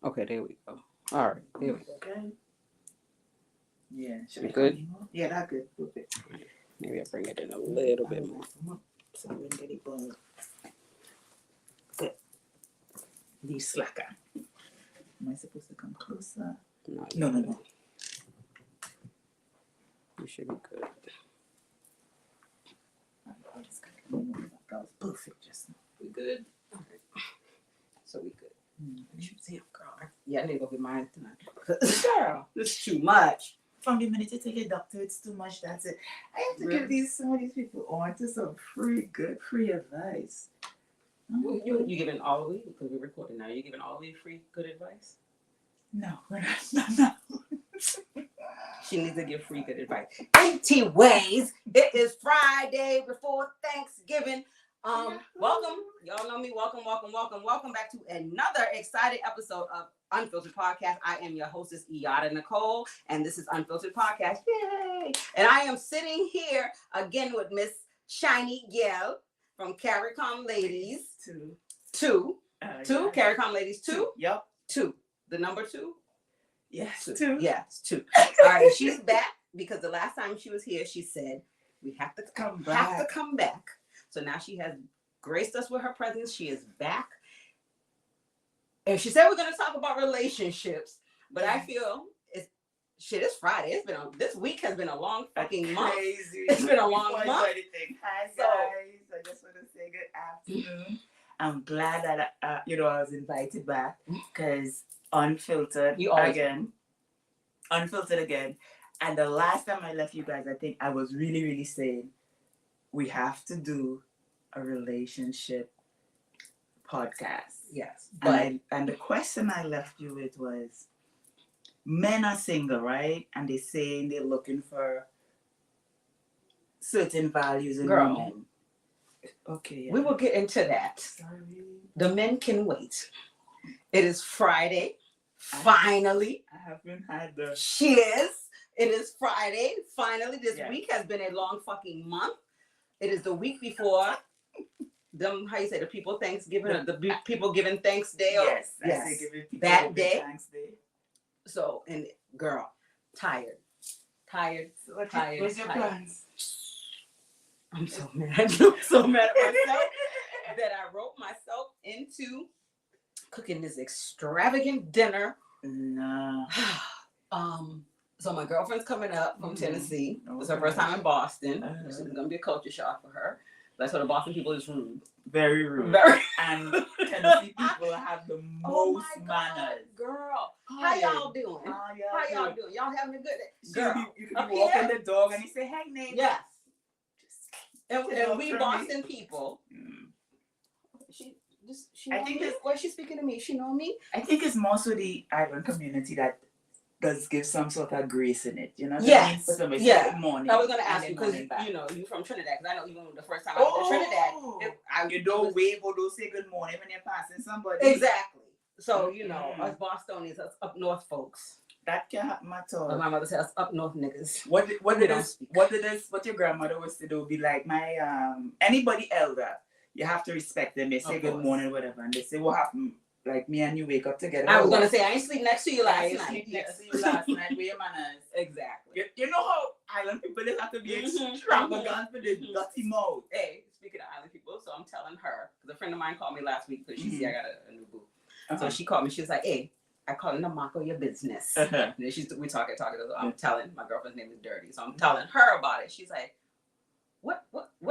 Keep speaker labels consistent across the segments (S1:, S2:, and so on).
S1: Okay, there we go. All right, there we go.
S2: Okay. Yeah. Should
S1: We
S2: we
S1: good?
S2: Yeah, that's good. Perfect.
S1: Maybe I'll bring it in a little bit more.
S2: So we get it going. Good. The slacker. Am I supposed to come closer? No.
S1: You should be good.
S2: That was perfect just now.
S1: We good? All right. So we good. You should see him, girl. Yeah, I need to go get mine tonight. Girl, this is too much.
S2: From the minute you take a doctor, it's too much. That's it. I have to give some of these people on to some free advice.
S1: You giving all of you, because we're recording now, you giving all of you free good advice?
S2: No, we're not.
S1: She needs to give free good advice. Anyways, it is Friday before Thanksgiving. Welcome. Y'all know me. Welcome back to another exciting episode of Unfiltered Podcast. I am your hostess, Iyada Nicole, and this is Unfiltered Podcast. Yay! And I am sitting here again with Miss Chinneygyul from CARICOM Ladies. Two. CARICOM Ladies 2?
S2: Yep.
S1: 2. The number 2?
S2: Yes,
S1: 2. Yes, 2. All right, she's back because the last time she was here, she said, we have to come back. So now she has graced us with her presence. She is back. And she said we're going to talk about relationships. But I feel it's Friday. This week has been a long fucking month. It's been a long month.
S2: Hi guys. I just want to say good afternoon. I'm glad that I was invited back because Unfiltered again. And the last time I left you guys, I think I was really, really saying we have to do a relationship podcast.
S1: Yes.
S2: And the question I left you with was, men are single, right? And they're saying they're looking for certain values in women. Okay. Yeah.
S1: We will get into that.
S2: Sorry.
S1: The men can wait. It is Friday. Finally.
S2: I haven't had the...
S1: Cheers. It is Friday. Finally. This week has been a long fucking month. It is the week before the people Thanksgiving, or the people giving thanks day.
S2: Yes.
S1: That day. Thanks day. So, and girl, tired.
S2: What's your plans?
S1: I'm so mad. I'm so mad at myself that I wrote myself into cooking this extravagant dinner.
S2: No.
S1: So my girlfriend's coming up from Tennessee. It's her first time in Boston. This is gonna be a culture shock for her. That's why the Boston people is rude.
S2: Very rude. And Tennessee people have the most manners.
S1: Girl, how y'all doing? How y'all doing? Y'all having a good day? Girl,
S2: you can be walking the dog and you say, "Hey, neighbor."
S1: Yes. And we Boston people. I think why she's speaking to me. She know me.
S2: I think it's more so the island community that does give some sort of grace in it,
S1: Yes.
S2: Good morning.
S1: I was gonna ask you because you from Trinidad. Because I know even the first time I went to Trinidad,
S2: you don't wave or don't say good morning when you're passing somebody.
S1: Exactly. So us Bostonians, us up north folks.
S2: That can't happen at all.
S1: My mother says up north niggas.
S2: What your grandmother was to do? Be like my anybody elder. You have to respect them. They say good morning, whatever, and they say what happened. Like me and you wake up together.
S1: I was gonna say I ain't sleep next to you last night.
S2: Sleep next to you last night with your manners.
S1: Exactly.
S2: You know how island people they have to be extravagant for the dirty mouth.
S1: Hey, speaking of island people, so I'm telling her because a friend of mine called me last week because she see I got a new boo. So she called me. She was like, "Hey, I call him the Mako your business." And then we talking. So I'm telling my girlfriend's name is Dirty, so I'm telling her about it. She's like, What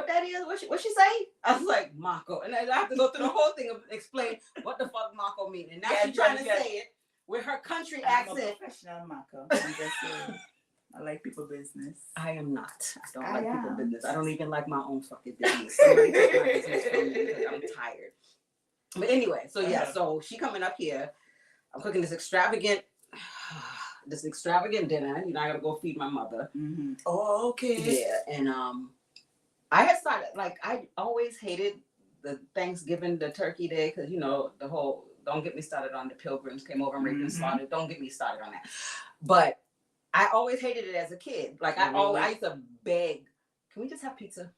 S1: that is? What she say? I was like, Mako. And I have to go through the whole thing and explain what the fuck Mako mean. And now she's trying to say it with her country accent.
S2: I'm a professional Mako. I like people business.
S1: I am not. I don't like people business. I don't even like my own fucking business. Somebody take my business from me because I'm tired. But anyway, so she coming up here. I'm cooking this extravagant dinner. I gotta go feed my mother.
S2: Mm-hmm. Oh, okay.
S1: Yeah, and I had started, I always hated the Thanksgiving, the turkey day, because, the whole, don't get me started on the pilgrims came over and raped and slaughtered. Don't get me started on that. But I always hated it as a kid. I used to beg, can we just have pizza?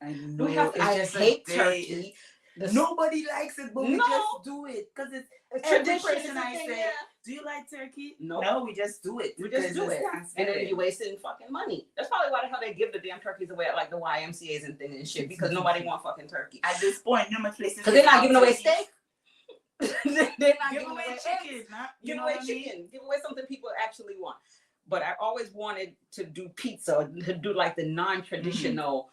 S2: I know.
S1: I hate turkey.
S2: Nobody likes it, but we just do it because it's every
S1: tradition.
S2: person I say, do you like turkey?
S1: Nope.
S2: No, we just do it.
S1: We just do it. And then you're wasting fucking money. That's probably why the hell they give the damn turkeys away at like the YMCA's and things and shit, because nobody want fucking turkey.
S2: At this point, no places.
S1: Because they're not giving away steak. They're not
S2: giving away chicken.
S1: Give away chicken. Give away something people actually want. But I always wanted to do pizza, to do like the non-traditional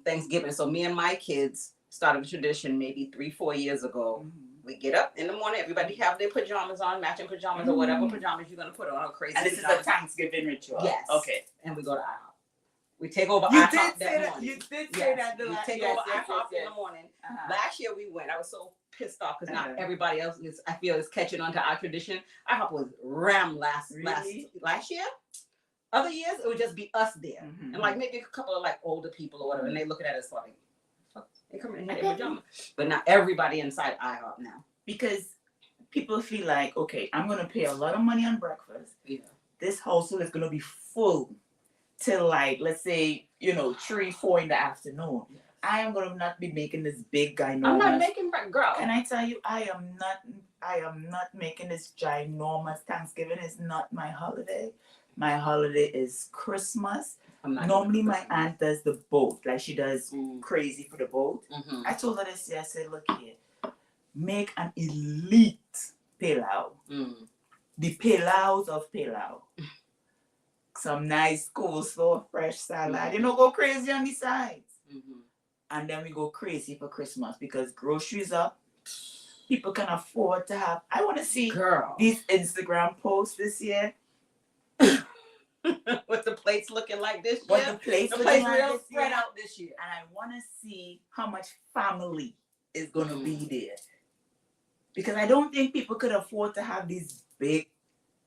S1: Thanksgiving. So me and my kids started a tradition maybe 3-4 years ago. We get up in the morning, everybody have their pajamas on, matching pajamas or whatever pajamas you're gonna put on. Or crazy.
S2: And this is a Thanksgiving ritual.
S1: Yes.
S2: Okay.
S1: And we go to IHOP. We take over
S2: you
S1: IHOP
S2: did
S1: that
S2: say
S1: morning.
S2: You did say that.
S1: We take over IHOP in the morning. Last year we went. I was so pissed off because not everybody else is, I feel, is catching on to our tradition. IHOP was ram last year. Other years it would just be us there, and like maybe a couple of like older people or whatever, and they looking at us like, fuck, they come in here in their pajamas. But not everybody inside IHOP now, because people feel like, okay, I'm gonna pay a lot of money on breakfast. Yeah. This household is gonna be full till like, let's say, 3-4 in the afternoon. Yes. I am gonna not be making this big guy. I'm not making girl. Can I tell you, I am not making this ginormous Thanksgiving. It's not my holiday. My holiday is Christmas. Normally my aunt does the boat, like she does crazy for the boat. I told her this year, I said, look here, make an elite pilau. The pilaus of pilau. Some nice coleslaw, fresh salad. Go crazy on the sides. And then we go crazy for Christmas because groceries up. People can afford to have. I want to see these Instagram posts this year. With the plates looking like this year. The plates real spread out this year. And I want to see how much family is going to be there. Because I don't think people could afford to have these big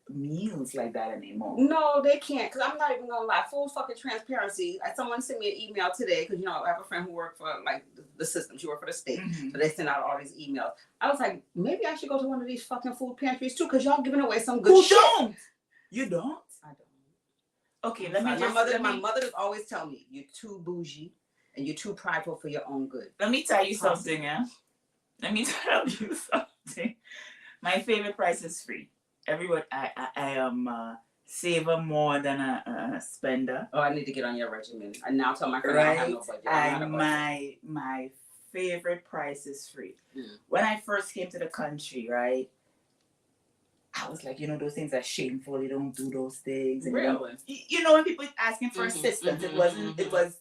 S1: meals like that anymore. No, they can't. Because I'm not even going to lie. Full fucking transparency. Someone sent me an email today. Because, I have a friend who worked for like the system. She worked for the state. So they send out all these emails. I was like, maybe I should go to one of these fucking food pantries too. Because y'all giving away some good shit. Don't? You don't? I don't. Okay, my mother always tell me, you're too bougie and you're too prideful for your own good. Let me tell you something, yeah? Let me tell you something. My favorite price is free. Everyone, I am a saver more than a spender. Oh, I need to get on your regimen. I now tell my friend I have no budget. My favorite price is free. When I first came to the country, right? I was like, those things are shameful. You don't do those things. And really? When people asking for assistance, it was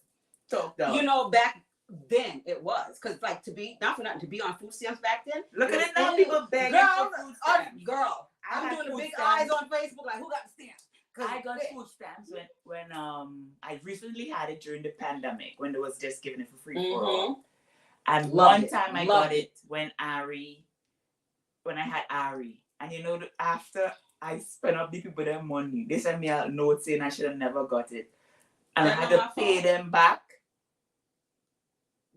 S1: talked about. Back then it was. Because, like, to be on food stamps back then. Look at it now, people begging for food stamps. I'm doing the big eyes on Facebook, like, who got the stamps? I got food stamps when I recently had it during the pandemic, when they was just giving it for free for all. And one time I got it when I had Ari. And after I spent up the people their money, they sent me a note saying I should have never got it. And I had to pay them back.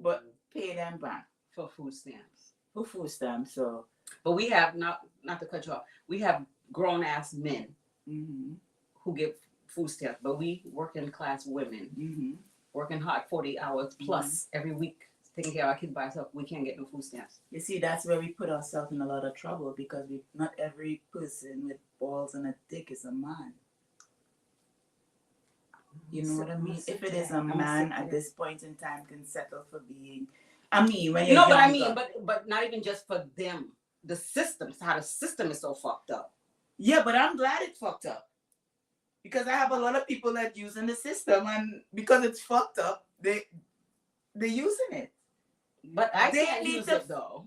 S1: But pay them back. For food stamps. So. But we have, not to cut you off, we have grown-ass men who get food stamps. But we working class women, working hard 40 hours plus every week. Taking care of our kids by ourselves, we can't get no food stamps. You see, that's where we put ourselves in a lot of trouble because not every person with balls and a dick is a man. You know what I mean? If it is a man at this point in time can settle for being, when you're but not even just for them. The systems, how the system is so fucked up. Yeah, but I'm glad it's fucked up because I have a lot of people that using the system, and because it's fucked up, they're using it. But I can't use it though.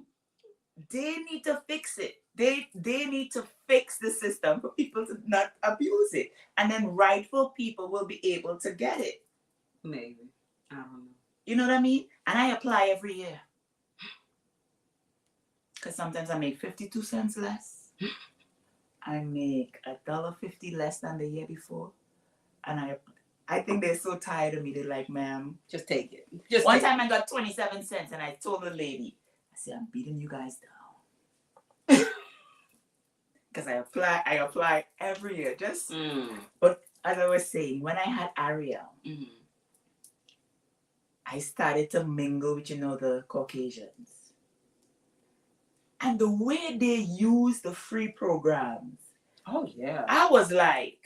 S1: They need to fix it. They need to fix the system for people to not abuse it. And then rightful people will be able to get it. Maybe. I don't know. You know what I mean? And I apply every year. Because sometimes I make 52 cents less. I make $1.50 less than the year before. And I think they're so tired of me. They're like, ma'am, just take it. One time I got 27 cents and I told the lady, I said, I'm beating you guys down. Because I apply every year. But as I was saying, when I had Ariel, I started to mingle with, the Caucasians.
S2: And the way they use the free programs,
S1: Oh yeah.
S2: I was like,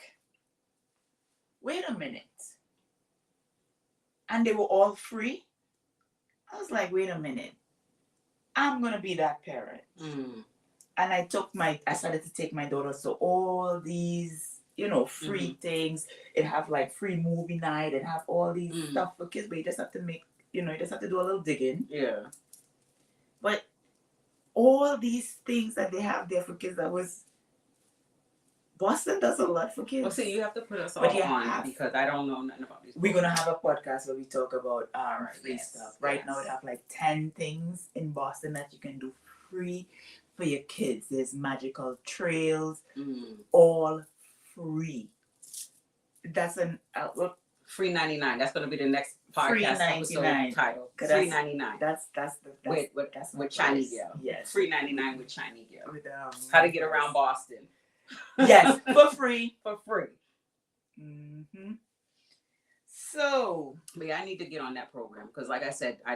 S2: wait a minute. And they were all free. I was like, wait a minute. I'm gonna be that parent.
S1: Mm.
S2: And I started to take my daughter to all these, free things. It have like free movie night. It have all these stuff for kids, but you just have to you just have to do a little digging.
S1: Yeah.
S2: But all these things that they have there for kids, Boston does a lot for kids.
S1: Well, see, you have to put us all on because I don't know nothing about these.
S2: We're gonna have a podcast where we talk about free stuff. Right now, we have like 10 things in Boston that you can do free for your kids. There's magical trails, all free. That's an
S1: free 99. That's gonna be the next podcast episode title. Free 99.
S2: That's
S1: with Chinneygyul.
S2: Yes.
S1: Free 99 with Chinneygyul. With how to get around Boston.
S2: Yes, for free.
S1: For free.
S2: Mm-hmm. So,
S1: but yeah, I need to get on that program because, like I said, I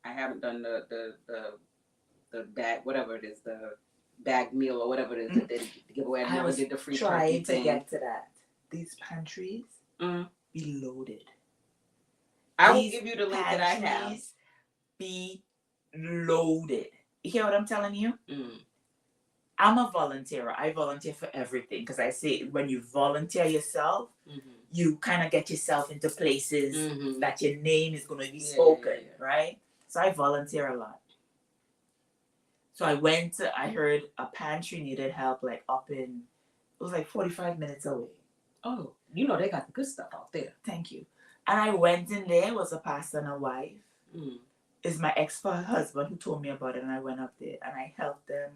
S1: haven't done the bag, whatever it is, the bag meal or whatever it is that they give away. I never did the free turkey thing.
S2: To get to that. These pantries be loaded.
S1: I will give you the link that I have.
S2: Be loaded. You hear what I'm telling you? I'm a volunteer. I volunteer for everything because I say when you volunteer yourself, you kind of get yourself into places that your name is going to be spoken, right? So I volunteer a lot. So I heard a pantry needed help it was like 45 minutes away.
S1: Oh, you know they got the good stuff out there.
S2: Thank you. And I went in there, it was a pastor and a wife. It's my ex-husband who told me about it, and I went up there and I helped them.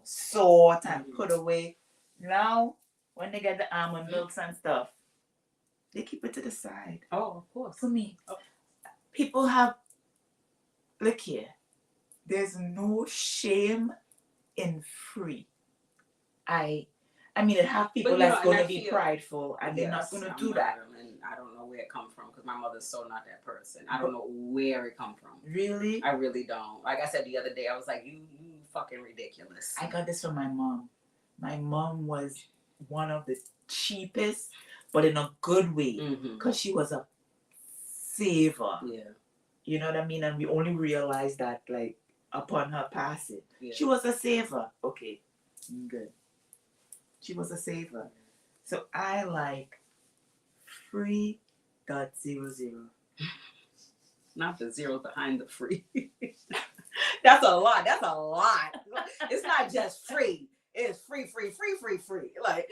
S2: Sort and put away. Now, when they get the almond milks and stuff, they keep it to the side.
S1: Oh, of course.
S2: For me.
S1: Oh.
S2: People look here. There's no shame in free. I mean, it have people that's going to be prideful and they're not going to do that.
S1: And I don't know where it come from because my mother's so not that person. I don't know where it come from.
S2: Really?
S1: I really don't. Like I said the other day, I was like, you fucking ridiculous.
S2: I got this from my mom. My mom was one of the cheapest, but in a good way, because she was a saver.
S1: Yeah.
S2: You know what I mean? And we only realized that upon her passing.
S1: Yeah.
S2: She was a saver. Okay, good. She was a saver. So I like free.00.
S1: Not the zero behind the free. That's a lot. It's not just free. It's free. Like,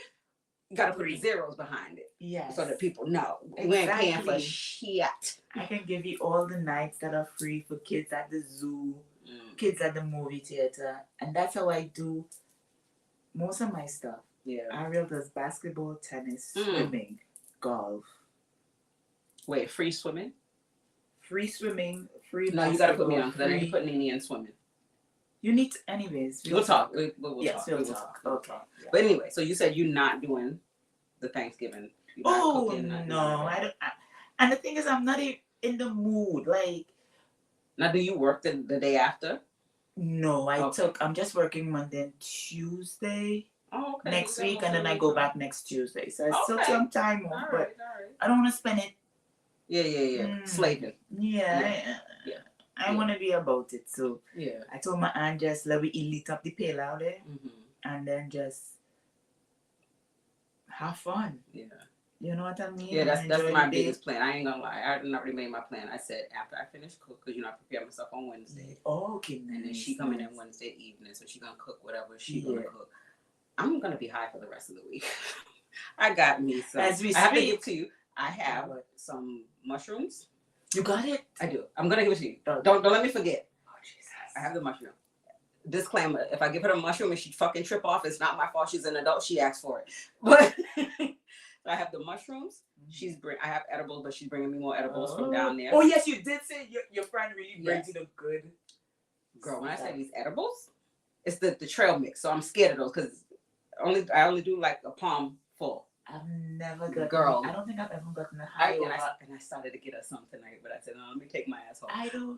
S1: you got to put the zeros behind it.
S2: Yes.
S1: So that people know.
S2: Exactly.
S1: We ain't paying for shit.
S2: I can give you all the nights that are free for kids at the zoo, kids at the movie theater. And that's how I do most of my stuff.
S1: Yeah.
S2: Ariel does basketball, tennis, swimming, golf.
S1: Wait, free swimming?
S2: Free swimming, free
S1: No, you got to put me on because I need to put Nene in swimming.
S2: You need to, anyways.
S1: We'll talk. We'll
S2: yes,
S1: talk.
S2: We'll talk. Okay. Yeah.
S1: But anyway, so you said you're not doing the Thanksgiving.
S2: No, I don't. And the thing is, I'm not in the mood.
S1: Now, do you work the day after?
S2: No, I'm just working Monday and Tuesday.
S1: Oh, okay.
S2: Next week, and then I go back next Tuesday. So I still some time off, but
S1: right.
S2: I don't want to spend it.
S1: Yeah. Slaving.
S2: Yeah. I want to be about it. So
S1: yeah.
S2: I told my aunt just let we elite up the pale out there, and then just have fun.
S1: Yeah.
S2: You know what I mean?
S1: Yeah, that's my biggest plan. I ain't gonna lie. I already made my plan. I said after I finish cook, because I prepare myself on Wednesday.
S2: Oh, okay.
S1: And then she coming in Wednesday evening, so she gonna cook whatever she gonna cook. I'm gonna be high for the rest of the week. I got me some.
S2: As we
S1: I have to
S2: speak.
S1: give to you. I have some mushrooms.
S2: You got it?
S1: I do. I'm gonna give it to you. Don't let me forget.
S2: Oh Jesus!
S1: I have the mushroom. Disclaimer: if I give her a mushroom and she fucking trip off, it's not my fault. She's an adult. She asked for it. But I have the mushrooms. I have edibles, but she's bringing me more edibles from down there.
S2: Oh yes, you did say your friend really brings you the good.
S1: Girl, when I say these edibles, it's the trail mix. So I'm scared of those because I only do like a palm full.
S2: I've never gotten.
S1: Girl,
S2: I don't think I've ever gotten a high.
S1: And I started to get her some tonight, but I said, no, let me take my ass home.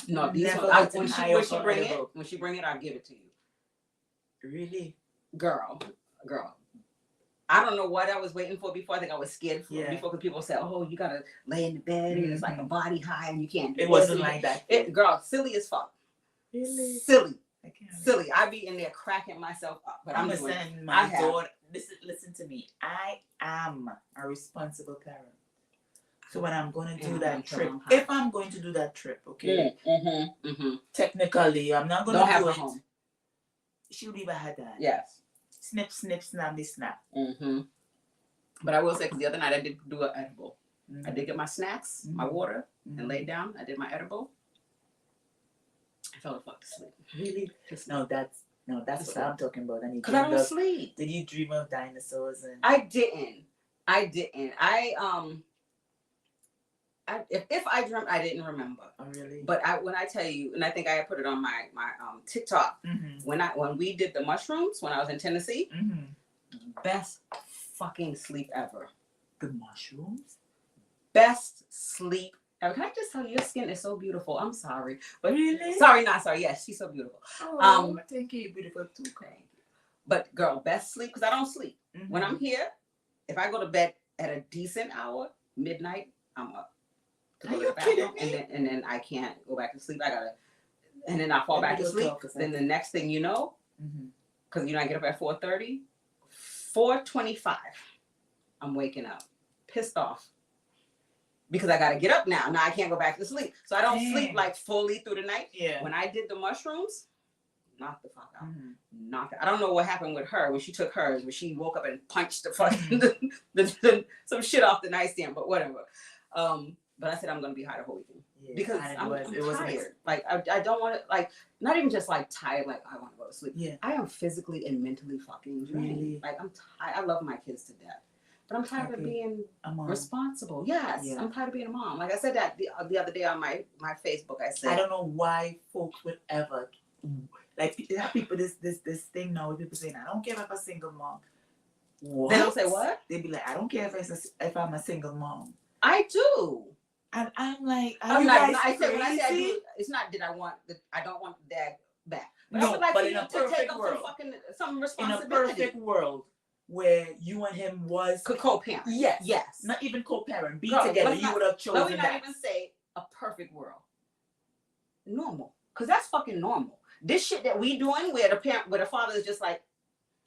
S1: No, these
S2: Never
S1: ones,
S2: gotten
S1: when
S2: high
S1: when
S2: off
S1: she
S2: an
S1: bring
S2: edible.
S1: it, when she bring it, I'll give it to you.
S2: Really?
S1: Girl. I don't know what I was waiting for before. I think I was scared before because people said, "Oh, you gotta lay in the bed and it's like a body high and you can't do
S2: It wasn't like that.
S1: Girl, silly as fuck.
S2: Really?
S1: Silly.
S2: I can't.
S1: Silly. I be in there cracking myself up. But
S2: I'm
S1: doing
S2: saying my daughter. Listen to me. I am a responsible parent. So when I'm going to do that trip, if I'm going to do that trip, okay, technically I'm not going to do it. Home. She'll be by her dad. Yes. Snip, snip, snappy, snap.
S1: But I will say, because the other night I did do an edible. I did get my snacks, my water, and laid down. I did my edible. I fell the fuck to sleep. Really?
S2: No, that's what I'm talking about.
S1: Because I don't sleep.
S2: Did you dream of dinosaurs? And
S1: I didn't. If I dreamt, I didn't remember.
S2: Oh, really?
S1: But when I tell you, and I think I put it on my TikTok, when we did the mushrooms when I was in Tennessee, best fucking sleep ever.
S2: The mushrooms?
S1: Best sleep ever. Can I just tell you, your skin is so beautiful. I'm sorry, but
S2: really?
S1: Sorry, not sorry. Yes, she's so beautiful.
S2: Oh, thank you, beautiful too.
S1: Thank you. But girl, best sleep because I don't sleep. When I'm here, if I go to bed at a decent hour, midnight, I'm up.
S2: Are you kidding me?
S1: And then I can't go back to sleep. And then I fall back to sleep. Then the next thing you know, because I get up at 4:30, 4:25, I'm waking up, pissed off, because I gotta get up now. Now I can't go back to sleep, so I don't sleep like fully through the night.
S2: Yeah.
S1: When I did the mushrooms, knocked the fuck out. I don't know what happened with her when she took hers, when she woke up and punched the fucking some shit off the nightstand, but whatever. But I said I'm gonna be high the whole weekend because I'm tired. Like I don't want to, like, not even just like tired, like I want to go to sleep.
S2: Yeah.
S1: I am physically and mentally fucking drained. Really? Like I'm tired. I love my kids to death, but I'm tired of being responsible. Yes, I'm tired of being a mom. Like I said that the other day on my Facebook. I said
S2: I don't know why folks would ever like people this thing now with people saying I don't care if I'm a single mom. What?
S1: They don't say what?
S2: They be like I don't care if I'm a single mom.
S1: I do.
S2: And I'm like,
S1: I'm not. I said when I say I do, it's not that I don't want the dad back. But I would like in a perfect world, some responsibility.
S2: In a perfect world where you and him could
S1: co-parent. Yes.
S2: Not even co-parent. Be together. You would have chosen that.
S1: Let me not even say a perfect world. Normal, because that's fucking normal. This shit that we doing, where the father is just like,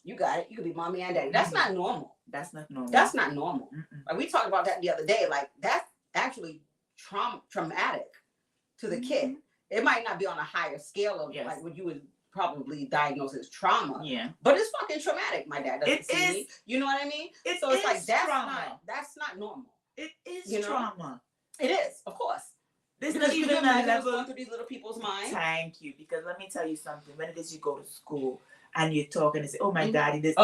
S1: you got it. You could be mommy and daddy. That's not normal.
S2: That's not normal.
S1: That's not normal. Like we talked about that the other day. Like that's actually traumatic to the kid. It might not be on a higher scale of like what you would probably diagnose as trauma. Yeah. But it's fucking traumatic. My dad doesn't see me. You know what I mean? It's like that's not normal.
S2: It is trauma.
S1: It is, of course.
S2: There's not even a level
S1: going through these little people's minds.
S2: Thank you. Because let me tell you something. When it is you go to school and you talk and they say, oh my daddy, this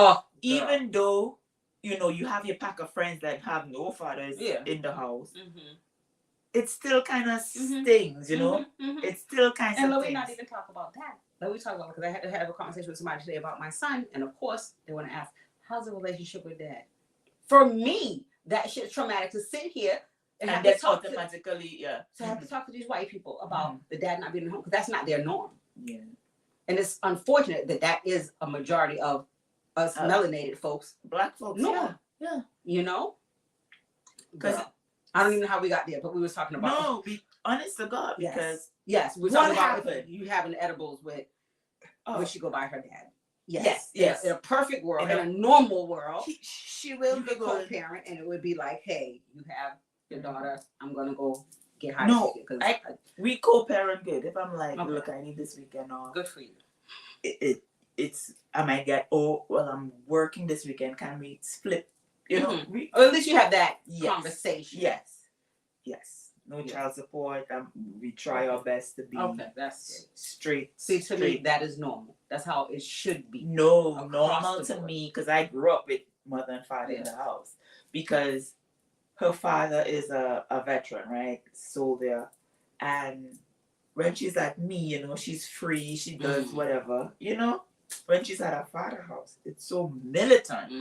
S2: even though you have your pack of friends that have no fathers in the house. It still kind of stings, It still kind of.
S1: And let me not even talk about that. Let me talk about, because I had to have a conversation with somebody today about my son, and of course they want to ask, how's the relationship with dad? For me, that shit's traumatic to sit here and have
S2: that's
S1: to talk
S2: automatically,
S1: to have to talk to these white people about the dad not being at home, because that's not their norm.
S2: Yeah.
S1: And it's unfortunate that is a majority of us melanated folks,
S2: black folks.
S1: No,
S2: yeah.
S1: Because I don't even know how we got there, but we was talking about.
S2: No, be honest to God, because
S1: we were talking about if you having edibles with, would she go by her dad? Yes. In a perfect world, in a normal world,
S2: she will be
S1: co-parent, and it would be like, hey, you have your daughter. I'm gonna go get high.
S2: No, we co-parent good. If I'm like, look, I need this weekend off.
S1: Good for you.
S2: It's I might get I'm working this weekend. Can we split?
S1: Or at least you have that conversation.
S2: Yes. No child support. We try our best to be
S1: that's
S2: straight.
S1: See, to me, that is normal. That's how it should be.
S2: No, normal to me, because I grew up with mother and father in the house. Because her father is a veteran, right? Soldier. And when she's at me, she's free. She does whatever. When she's at her father's house, it's so militant.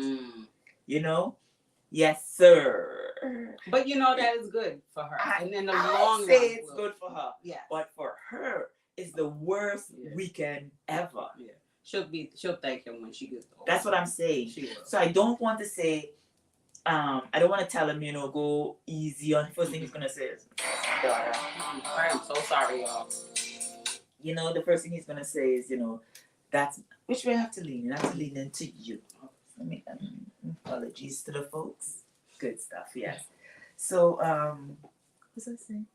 S2: Yes, sir.
S1: But you know that is good for her. And in the long
S2: I
S1: run,
S2: say it's good for her.
S1: Yeah.
S2: But for her, it's the worst weekend ever.
S1: Yeah. She'll thank him when she gets older.
S2: That's what I'm saying.
S1: She will.
S2: So I don't want to say, I don't want to tell him, go easy on. First thing he's gonna say is, daughter.
S1: I am so sorry, y'all.
S2: The first thing he's gonna say is, that's which way I have to lean. I have to lean into you. I mean, apologies to the folks. Good stuff, yes. So, what was I saying?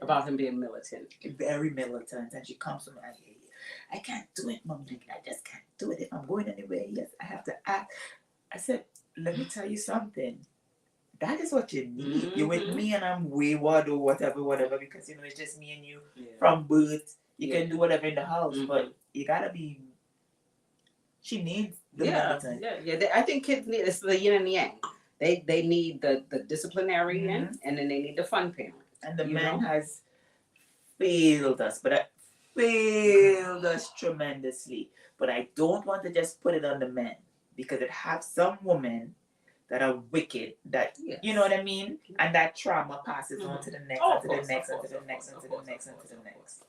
S1: About him being militant.
S2: Very militant, and she comes from me. I can't do it, Mom. I just can't do it. If I'm going anywhere, yes, I have to act. I said, let me tell you something. That is what you need. Mm-hmm. You're with me and I'm wayward or whatever, because it's just me and you from birth. You can do whatever in the house, but you gotta be. She needs the militant.
S1: Yeah. I think kids need it's the yin and the yang. They need the disciplinarian and then they need the fun parent.
S2: And the man has failed us, failed us tremendously. But I don't want to just put it on the men, because it have some women that are wicked, that you know what I mean, and that trauma passes on to the next, to the next, and to the next, and to the next, and to the next.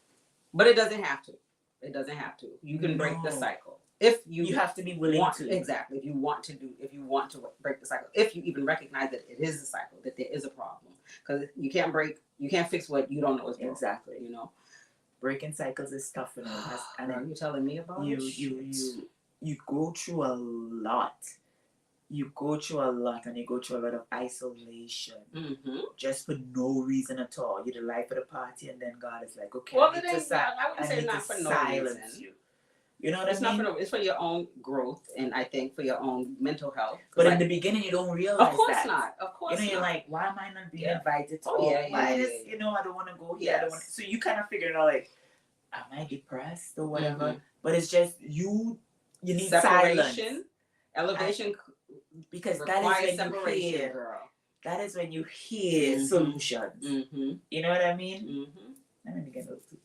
S1: But it doesn't have to. You can break the cycle if you
S2: have to be willing to.
S1: Exactly. If you want to break the cycle, if you even recognize that it is a cycle, that there is a problem, because you can't fix what you don't know is broken.
S2: Exactly. Breaking cycles is tough, and
S1: are you telling me about
S2: you go through a lot. You go through a lot, and you go through a lot of isolation, just for no reason at all. You're the life of the party, and then God is like, okay,
S1: well, I wouldn't say not for no reason.
S2: You know what I mean?
S1: It's for your own growth, and I think for your own mental health.
S2: But in the beginning, you don't realize that.
S1: Of course not.
S2: You're like, why am I not being invited to why is, I don't want to go here.
S1: Yes.
S2: I don't want. So you kind of figure it out, like, am I depressed or whatever? But it's just you need
S1: separation,
S2: silence.
S1: elevation.
S2: Because that is when you hear, girl. That is when you hear solutions. You know what I mean? I'm gonna get those two.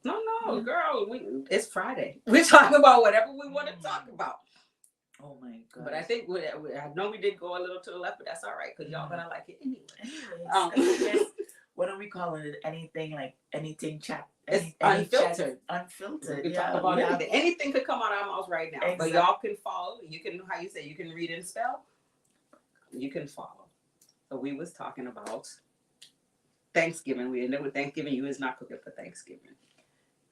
S1: No, girl. It's Friday. We're talking about whatever we want to talk about.
S2: Oh my God!
S1: But I think I know we did go a little to the left, but that's all right because y'all gonna like it anyway.
S2: Anyways, what are we calling it? Anything chat.
S1: It's unfiltered.
S2: Unfiltered.
S1: We can talk about anything. Anything could come out of our mouths right now. Exactly. But y'all can follow. You can, how you say, you can read and spell. You can follow. So we was talking about Thanksgiving. We ended with Thanksgiving. You is not cooking for Thanksgiving.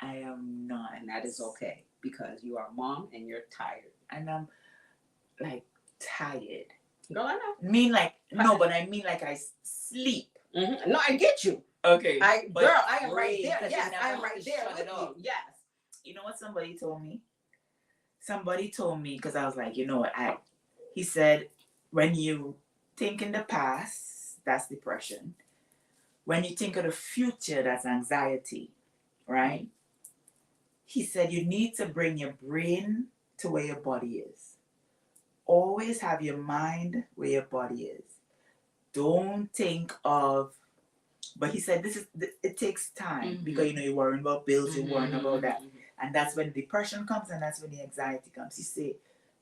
S2: I am not.
S1: And that is okay because you are a mom and you're tired.
S2: And I'm like tired.
S1: Girl, I know.
S2: But I mean like I sleep.
S1: No, I get you.
S2: Okay.
S1: I am right there. Yes, I am right there with you. Yes.
S2: You know what somebody told me? Somebody told me, because I was like, he said, when you think in the past, that's depression. When you think of the future, that's anxiety, right? He said, you need to bring your brain to where your body is. Always have your mind where your body is. Don't think of, but he said it takes time because you're worrying about bills, you're worrying about that. And that's when depression comes and that's when the anxiety comes. He said,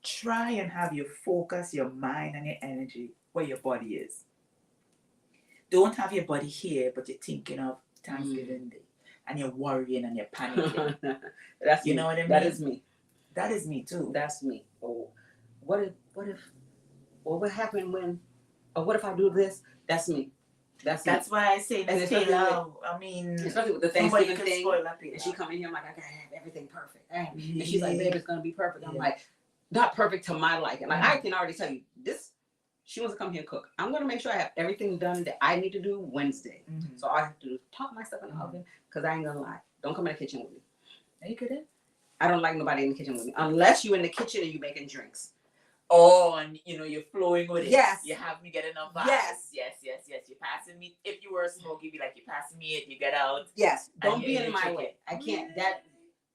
S2: try and have your focus, your mind and your energy where your body is. Don't have your body here, but you're thinking of Thanksgiving Day and you're worrying and you're panicking.
S1: That's
S2: you know what I mean?
S1: That is me.
S2: That is me too.
S1: That's me. Oh, what would happen when, or what if I do this? That's me.
S2: That's why I say this love. I mean,
S1: especially with the Thanksgiving thing. And she come in here, I'm like, I gotta have everything perfect. And she's like, babe, it's gonna be perfect. I'm like, not perfect to my liking. Like I can already tell you this. She wants to come here and cook. I'm gonna make sure I have everything done that I need to do Wednesday. So all I have to do is pop my stuff in the oven. Cause I ain't gonna lie, don't come in the kitchen with me.
S2: Are you kidding?
S1: I don't like nobody in the kitchen with me unless you in the kitchen and you making drinks.
S2: Oh, and you're flowing with it.
S1: Yes.
S2: You have me get enough vibes.
S1: Yes.
S2: You're passing me. If you were a smoke, you'd be like, you're passing me it. You get out.
S1: Yes. Don't be in my way. I can't. That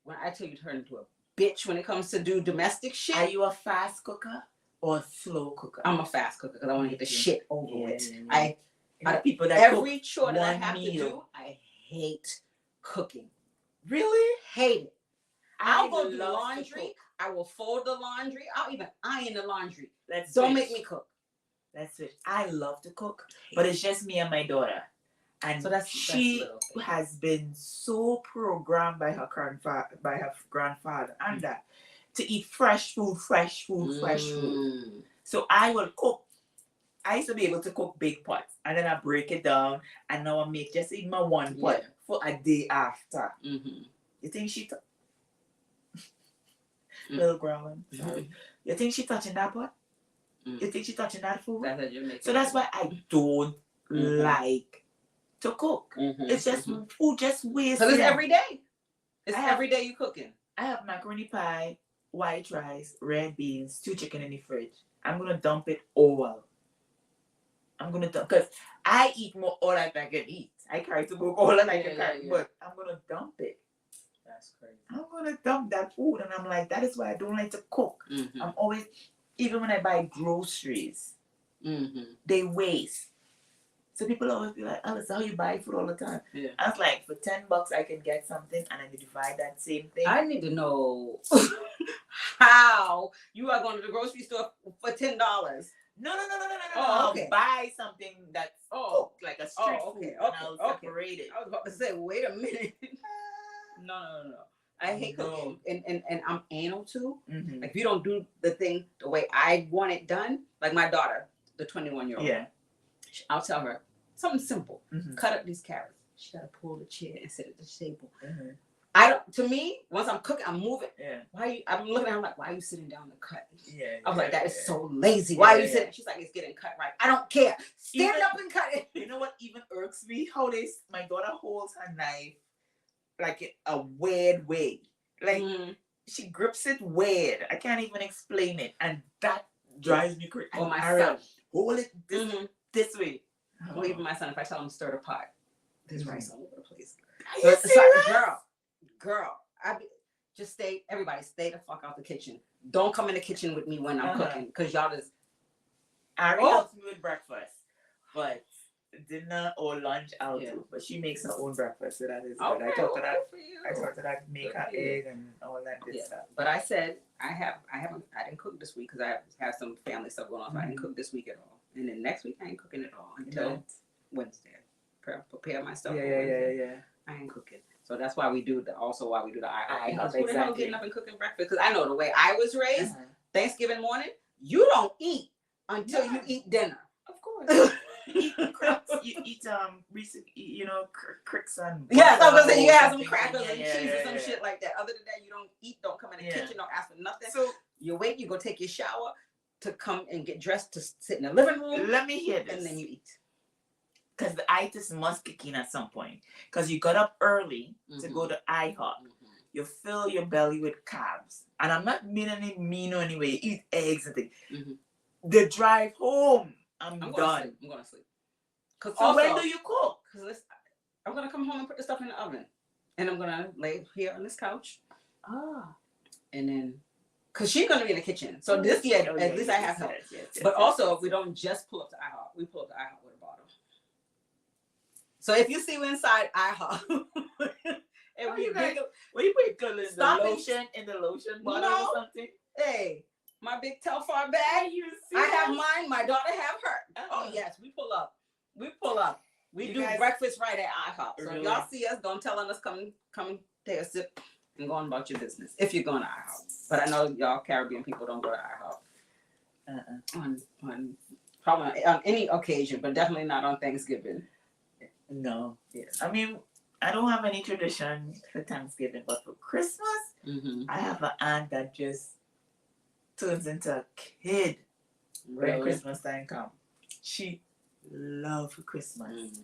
S1: when I tell you turn into a bitch when it comes to do domestic shit.
S2: Are you a fast cooker or a slow cooker?
S1: I'm a fast cooker because I want to get the shit over with.
S2: People that
S1: every chore that I have to do, I hate cooking.
S2: Really?
S1: Hate it. I'll go do laundry. I will fold the laundry. I'll even iron the laundry. Don't make me cook.
S2: Let's switch. I love to cook, but it's just me and my daughter. And
S1: So
S2: she has been so programmed by her grandfather and that to eat fresh food. So I will cook. I used to be able to cook big pots, and then I break it down, and now I make just in my one pot for a day after. You think she little girl? Sorry. You think she touching that pot? You think she touching that food? So that's why I don't like to cook. It's just food just wasted.
S1: So it's every day. It's every day you cooking.
S2: I have macaroni pie, white rice, red beans, 2 chicken in the fridge. I'm gonna dump it all. I'm gonna dump because I eat more all that I can eat. I carry to go all that I can carry, but I'm gonna dump it.
S1: That's crazy.
S2: I'm gonna dump that food, and I'm like, that is why I don't like to cook. I'm always, even when I buy groceries, they waste. So people always be like, oh, that's how you buy food all the time.
S1: Yeah.
S2: I was like, for $10 I can get something, and I divide that same thing.
S1: I need to know how you are going to the grocery store for $10.
S2: No.
S1: Oh, okay.
S2: Buy something that's cooked, like a street food, and I'll separate it.
S1: I was about to say, wait a minute. No. I hate cooking, and I'm anal too. Like if you don't do the thing the way I want it done, like my daughter, the 21-year-old.
S2: Yeah.
S1: I'll tell her something simple. Cut up these carrots. She gotta pull the chair and sit at the table. I don't. To me, once I'm cooking, I'm moving.
S2: Yeah.
S1: I'm looking at her like, why are you sitting down to cut?
S2: Yeah.
S1: I was like, that is so lazy. Why are you sitting? She's like, it's getting cut right. I don't care. Stand up and cut it.
S2: You know what even irks me? How my daughter holds her knife like in a weird way. Like she grips it weird. I can't even explain it, and that drives me crazy.
S1: Or my son,
S2: hold it this way.
S1: Or even my son, if I tell him to stir the pot, there's rice all over the place. Girl, just everybody stay the fuck out the kitchen. Don't come in the kitchen with me when I'm cooking, because y'all just.
S2: Ari helps me with breakfast, but dinner or lunch I'll do. But she makes her own breakfast, so that is good. I taught her that make her egg and all that good stuff. But
S1: I said I didn't cook this week because I have some family stuff going on, so I didn't cook this week at all. And then next week I ain't cooking at all until Wednesday. Prepare my stuff.
S2: Yeah.
S1: I ain't cooking. So that's why we do the IHOP.
S2: Exactly.
S1: Who the hell getting up and cooking breakfast? Because I know the way I was raised, Thanksgiving morning, you don't eat until you eat dinner.
S2: Of course. You eat cricks and
S1: yes, I was gonna say you have some crackers and cheese or some shit like that. Other than that, you don't eat, don't come in the kitchen, don't ask for nothing. So you wait, you go take your shower to come and get dressed to sit in the living room.
S2: Let me hear this.
S1: And then you eat.
S2: Because the itis must kick in at some point. Because you got up early to go to IHOP. You fill your belly with carbs. And I'm not mean or anyway. You eat eggs and things. The drive home, I'm done.
S1: I'm going to sleep.
S2: So when do you cook?
S1: Because I'm going to come home and put the stuff in the oven. And I'm going to lay here on this couch. And then, because she's going to be in the kitchen. So this year, at least I have help. But also, we don't just pull up to IHOP. We pull up to IHOP with a bottle. So if you see me inside IHOP, and
S2: you put color in the lotion bottle or something?
S1: Hey, my big Telfar bag. I have mine. My daughter have her. Oh yes, we pull up. We do breakfast right at IHOP. So if y'all see us, don't tell us come take a sip and go on about your business. If you're going to IHOP, but I know y'all Caribbean people don't go to IHOP on probably on any occasion, but definitely not on Thanksgiving.
S2: No. Yes. I mean, I don't have any tradition for Thanksgiving, but for Christmas, I have an aunt that just turns into a kid when Christmas time comes. She loves Christmas.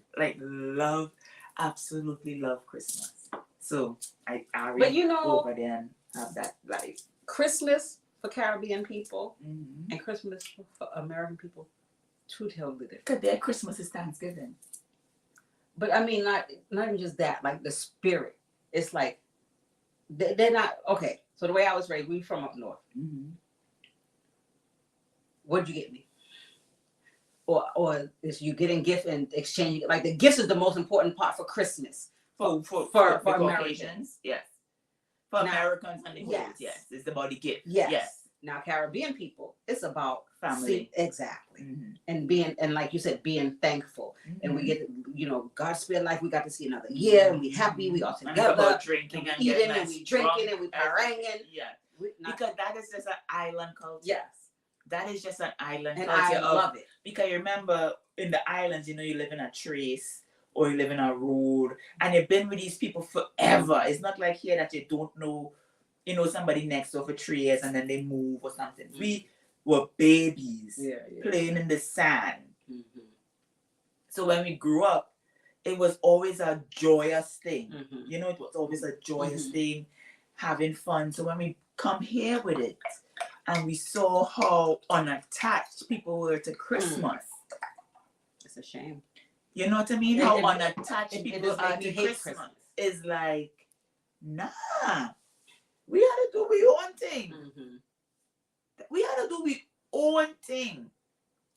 S2: Absolutely love Christmas. So I really go over there and have that life.
S1: Christmas for Caribbean people and Christmas for American people, two totally different.
S2: Because their Christmas is Thanksgiving.
S1: But I mean, not even just that, like the spirit. It's like, they're not, okay, so the way I was raised, we from up north. What'd you get me? Or is you getting gift and exchanging, like the gifts is the most important part for Christmas. For
S2: Americans. Yes. For Americans and the yes, it's about the gift.
S1: Yes. Now Caribbean people, it's about
S2: family.
S1: Exactly.
S2: Mm-hmm.
S1: And being, and like you said, being thankful.
S2: Mm-hmm.
S1: And we get, God spare life, we got to see another year, and we happy, we all together.
S2: And about drinking and
S1: eating,
S2: nice
S1: and we drinking, and we paranging.
S2: Yeah. Because that is just an island culture.
S1: Yes.
S2: That is just an island
S1: and
S2: culture.
S1: I love it.
S2: Because you remember, in the islands, you live in a trace, or you live in a road, and you've been with these people forever. It's not like here that you don't know, somebody next door for 3 years and then they move or something. Mm-hmm. We were babies playing in the sand. Mm-hmm. So when we grew up, it was always a joyous thing. Mm-hmm. It was always a joyous thing, having fun. So when we come here with it, and we saw how unattached people were to Christmas.
S1: It's a shame.
S2: You know what I mean? How unattached people are to Christmas. It's like, nah. We had to do our own thing. Mm-hmm. We had to do our own thing.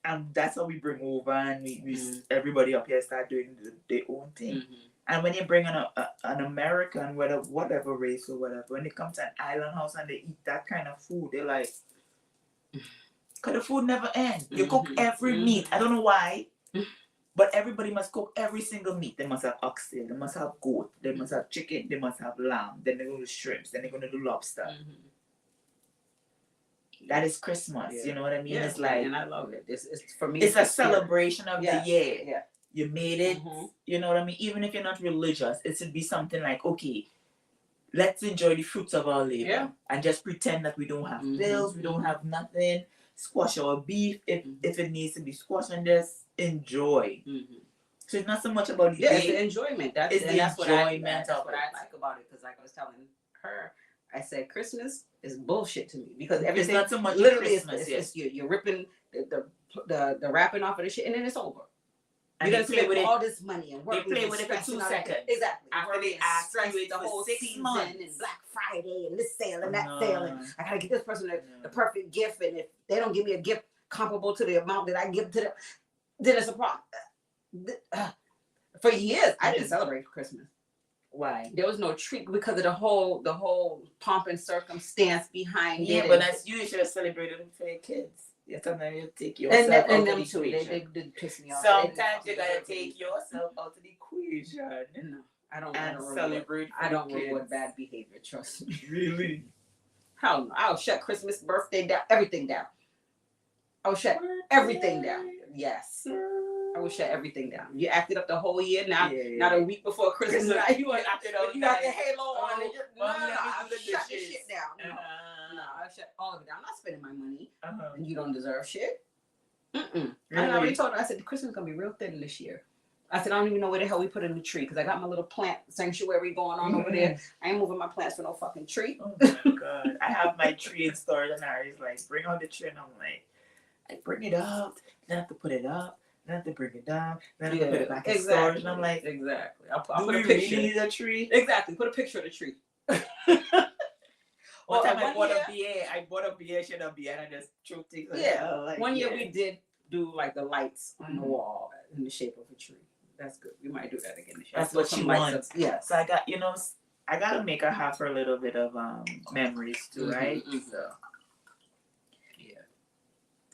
S2: And that's how we bring over, and we everybody up here start doing their own thing. Mm-hmm. And when you bring an American, whatever race or whatever, when they come to an island house and they eat that kind of food, they're like, because the food never ends. You cook every meat. I don't know why, but everybody must cook every single meat. They must have oxtail, they must have goat, they must have chicken, they must have lamb, then they're going to do shrimps, then they're going to do lobster. Mm-hmm. That is Christmas. Yeah. You know what I mean? Yeah, it's like,
S1: and I love it. It's for me.
S2: It's a celebration of the year. Yeah. You made it. Mm-hmm. You know what I mean? Even if you're not religious, it should be something like, okay, let's enjoy the fruits of our labor and just pretend that we don't have bills, we don't have nothing. Squash our beef if it needs to be squashed, and just enjoy. Mm-hmm. So it's not so much about the
S1: it's the enjoyment. That's what I like about it. Because like I was telling her, I said Christmas is bullshit to me, because everything,
S2: it's not so much
S1: literally
S2: Christmas,
S1: it's you're ripping the wrapping off of the shit, and then it's over.
S2: And
S1: you're gonna spend with all this money and
S2: work. They play with it for 2 seconds.
S1: Exactly.
S2: After they ask you
S1: the whole
S2: 6 months
S1: and Black Friday and this sale and that sale, and I gotta get this person the perfect gift, and if they don't give me a gift comparable to the amount that I give to them, then it's a problem. For years, I didn't celebrate Christmas.
S2: Why?
S1: There was no treat because of the whole pomp and circumstance behind it.
S2: Yeah, but that's you should have celebrated it for your kids. Sometimes you take yourself out of the equation.
S1: They did piss me off.
S2: Sometimes you gotta take yourself out of the equation.
S1: No, I don't
S2: celebrate.
S1: I don't reward bad behavior. Trust me.
S2: Really?
S1: Hell no! I'll shut Christmas, birthday down, everything down. I'll shut everything down. Yes. I will shut everything down. You acted up the whole year. Now, not a week before Christmas. Now you acted up. You got the halo on. I'll shut this shit down. No, I'll shut all of it down. I'm not spending my money. And you don't deserve shit. Really? I already told her. I said the Christmas is gonna be real thin this year. I said I don't even know where the hell we put in the tree, because I got my little plant sanctuary going on over there. I ain't moving my plants for no fucking tree.
S2: Oh my god! I have my tree in storage, and Harry's like, "Bring out the tree," and I'm like, "I bring it up, then I have to put it up." Then I have to bring it down. Then I have to put it back in storage. And I'm like,
S1: exactly. I'll
S2: put a picture. Really need a tree?
S1: Exactly. Put a picture of the tree.
S2: One time I bought a BA, shit on BA, and I just threw things.
S1: One year we did do like the lights on the wall in the shape of a tree. That's good. We might do that again this year.
S2: That's what she wants. Yeah. So I got, I gotta make her have her little bit of memories too, right? So.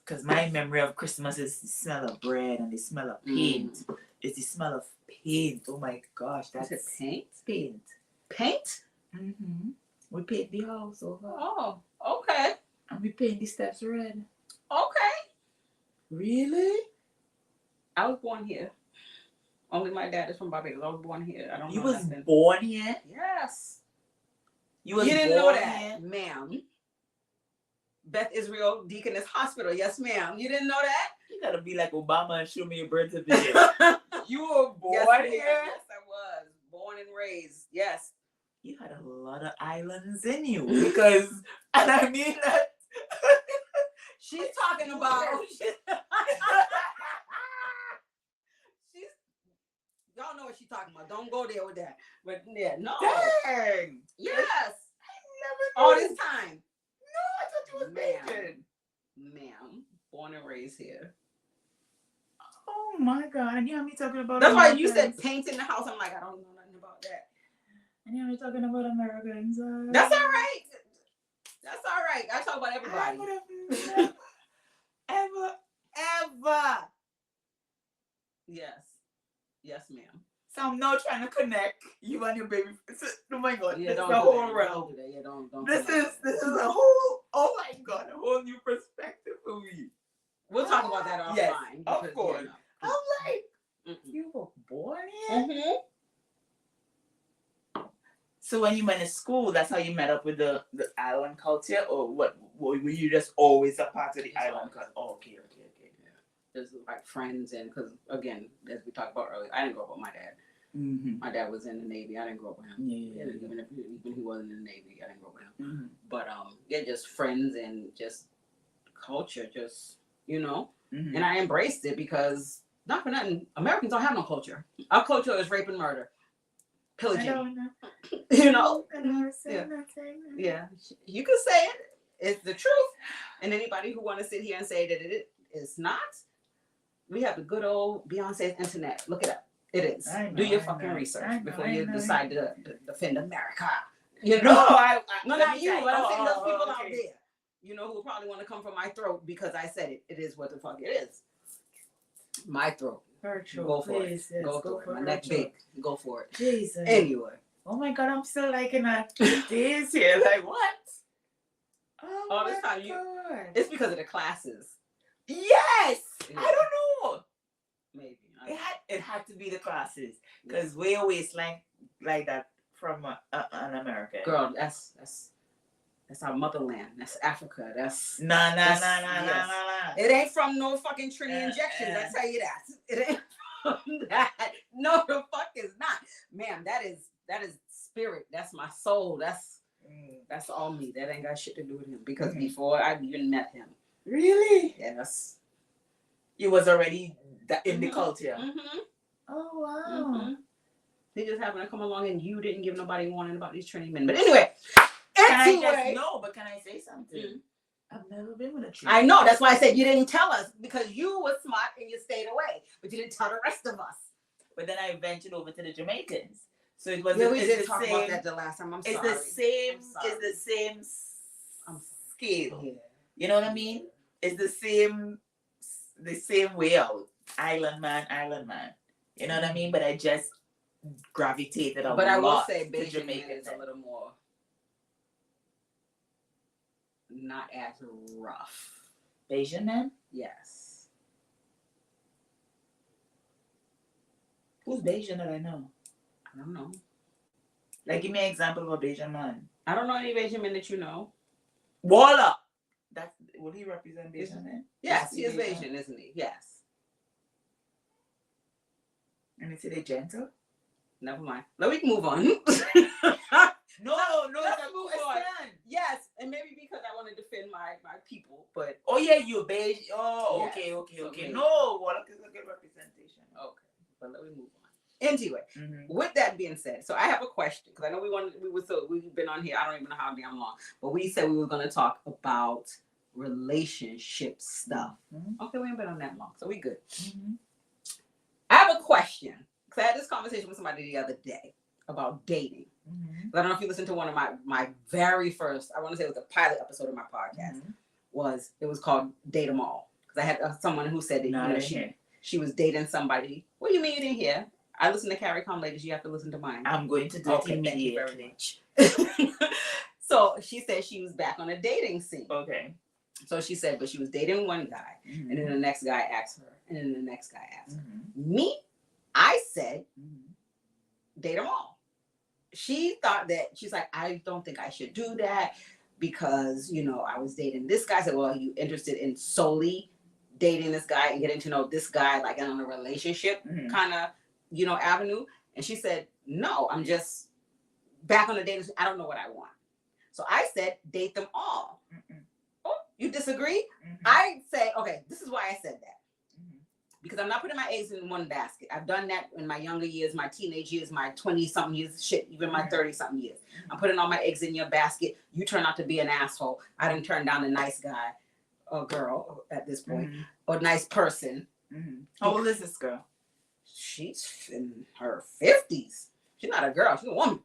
S2: Because my memory of Christmas is the smell of bread and the smell of paint. It's the smell of paint. Oh my gosh, that's
S1: it. Paint?
S2: Paint.
S1: Paint?
S2: Mm-hmm. We paint the house over.
S1: Oh, okay.
S2: And we paint the steps red.
S1: Okay.
S2: Really?
S1: I was born here. Only my dad is from Barbados. I was born here. I don't know.
S2: You was born here?
S1: Yes.
S2: You
S1: didn't know that, ma'am. Beth Israel Deaconess Hospital. Yes, ma'am. You didn't know that?
S2: You gotta be like Obama and show me your birth certificate. You were born here?
S1: Yes, I was. Born and raised. Yes.
S2: You had a lot of islands in you. Because, and I mean that.
S1: She's talking about. Y'all know what she's talking about. Don't go there with that. But yeah, no.
S2: Dang.
S1: Yes.
S2: I never knew.
S1: All this time.
S2: No, I thought you was Mexican.
S1: Ma'am, born and raised here.
S2: Oh my God. And you have me talking about
S1: That's Americans. Why you said paint in the house. I'm like, I don't know nothing about that.
S2: And you have me talking about Americans.
S1: That's all right. That's all right. I talk about everybody. Yes, ma'am.
S2: So I'm now trying to connect you and your baby. Oh my God,
S1: Yeah,
S2: this is
S1: don't
S2: a
S1: do
S2: whole
S1: that.
S2: realm.
S1: Don't do that. Yeah, don't.
S2: This is a whole. Oh my God, a whole new perspective for me.
S1: We'll talk about that offline.
S2: Yes,
S1: because,
S2: of course. I'm like,
S1: mm-mm.
S2: you were born here.
S1: Mm-hmm.
S2: So when you went to school, that's how you met up with the island culture, or what? Were you just always a part of the island culture? Oh, okay.
S1: Yeah. Just like friends, and because again, as we talked about earlier, I didn't grow up with my dad.
S2: Mm-hmm.
S1: My dad was in the Navy. I didn't grow up with him.
S2: Yeah.
S1: Even if he wasn't in the Navy, I didn't grow up with him.
S2: Mm-hmm.
S1: But yeah, just friends and just culture, just
S2: Mm-hmm.
S1: and I embraced it because not for nothing, Americans don't have no culture. Our culture is rape and murder, pillaging.
S2: I don't know.
S1: Yeah, you can say it. It's the truth. And anybody who want to sit here and say that it is not, we have the good old Beyonce's internet. Look it up. It is. Do your fucking research before you decide to defend America.
S2: No,
S1: not you. But I'm saying those people
S2: okay.
S1: out there, who probably want to come for my throat because I said it. It is what the fuck it is. My throat.
S2: Virtual,
S1: go for
S2: please,
S1: it.
S2: yes,
S1: Go for it. My neck big. Go for it.
S2: Jesus.
S1: Anyway.
S2: Oh my God, I'm still like in a daze here. Like what?
S1: All this time it's because of the classes.
S2: Yes.
S1: Yeah.
S2: I don't know.
S1: Maybe.
S2: It had to be the classes because we're always like that from an American.
S1: Girl, that's our motherland. That's Africa. That's
S2: nah.
S1: It ain't from no fucking Trini injections. I tell you that. It ain't from that. No, the fuck is not, ma'am. That is spirit. That's my soul. That's all me. That ain't got shit to do with him because before I even met him.
S2: Really?
S1: Yes.
S2: You was already in the culture.
S1: Mm-hmm.
S2: Oh wow.
S1: He just happened to come along and you didn't give nobody warning about these Trini men. But anyway.
S2: Can I say something?
S1: Mm-hmm.
S2: I've never been with a Trini.
S1: I know. That's why I said you didn't tell us because you were smart and you stayed away, but you didn't tell the rest of us.
S2: But then I ventured over to the Jamaicans, so it was.
S1: Yeah, we did talk about that the last time. I'm sorry.
S2: It's the same scale.
S1: Yeah.
S2: You know what I mean? It's the same way out. Island man. You know what I mean? But I just gravitated a lot.
S1: But I will say,
S2: to Jamaica
S1: is a little more. Not as rough.
S2: Bayesian man?
S1: Yes.
S2: Who's Bayesian that I know?
S1: I don't know.
S2: Like, give me an example of a Bayesian man.
S1: I don't know any Bayesian men that you know.
S2: Walla! Will he represent Bayesian man?
S1: Yes, he is Bayesian, isn't he? Yes.
S2: And is he gentle?
S1: Never mind. Let me move on.
S2: No,
S1: let's move on. Yes, and maybe because I want to defend my people, but
S2: you beige. Oh,
S1: yes.
S2: Okay. No, well, it's a good representation.
S1: Okay, but let me move on. Anyway, with that being said, so I have a question because I know we've been on here. I don't even know how damn long, but we said we were going to talk about relationship stuff. Okay, we ain't been on that long, so we good. I have a question because I had this conversation with somebody the other day about dating. I don't know if you listened to one of my very first, I want to say it was a pilot episode of my podcast, it was called Date 'Em All. Because I had someone who said that she was dating somebody. What do you mean you didn't hear? I listened to Carrie Com ladies, you have to listen to mine.
S2: I'm going to do it
S1: Thank you very
S2: immediately.
S1: much. So she said she was back on a dating scene.
S2: Okay.
S1: So she said, but she was dating one guy, and then the next guy asked her, and then the next guy asked her. Me, I said, date them all. She thought that, she's like, I don't think I should do that because, I was dating this guy. I said, well, are you interested in solely dating this guy and getting to know this guy, like in a relationship kind of, avenue? And she said, no, I'm just back on the dating. I don't know what I want. So I said, date them all. Oh, you disagree? I say, okay, this is why I said that. Because I'm not putting my eggs in one basket. I've done that in my younger years, my teenage years, my 20-something years, shit, even my 30-something years. I'm putting all my eggs in your basket. You turn out to be an asshole. I didn't turn down a nice guy or girl at this point, or nice person.
S2: How old is this girl?
S1: She's in her 50s. She's not a girl. She's a woman.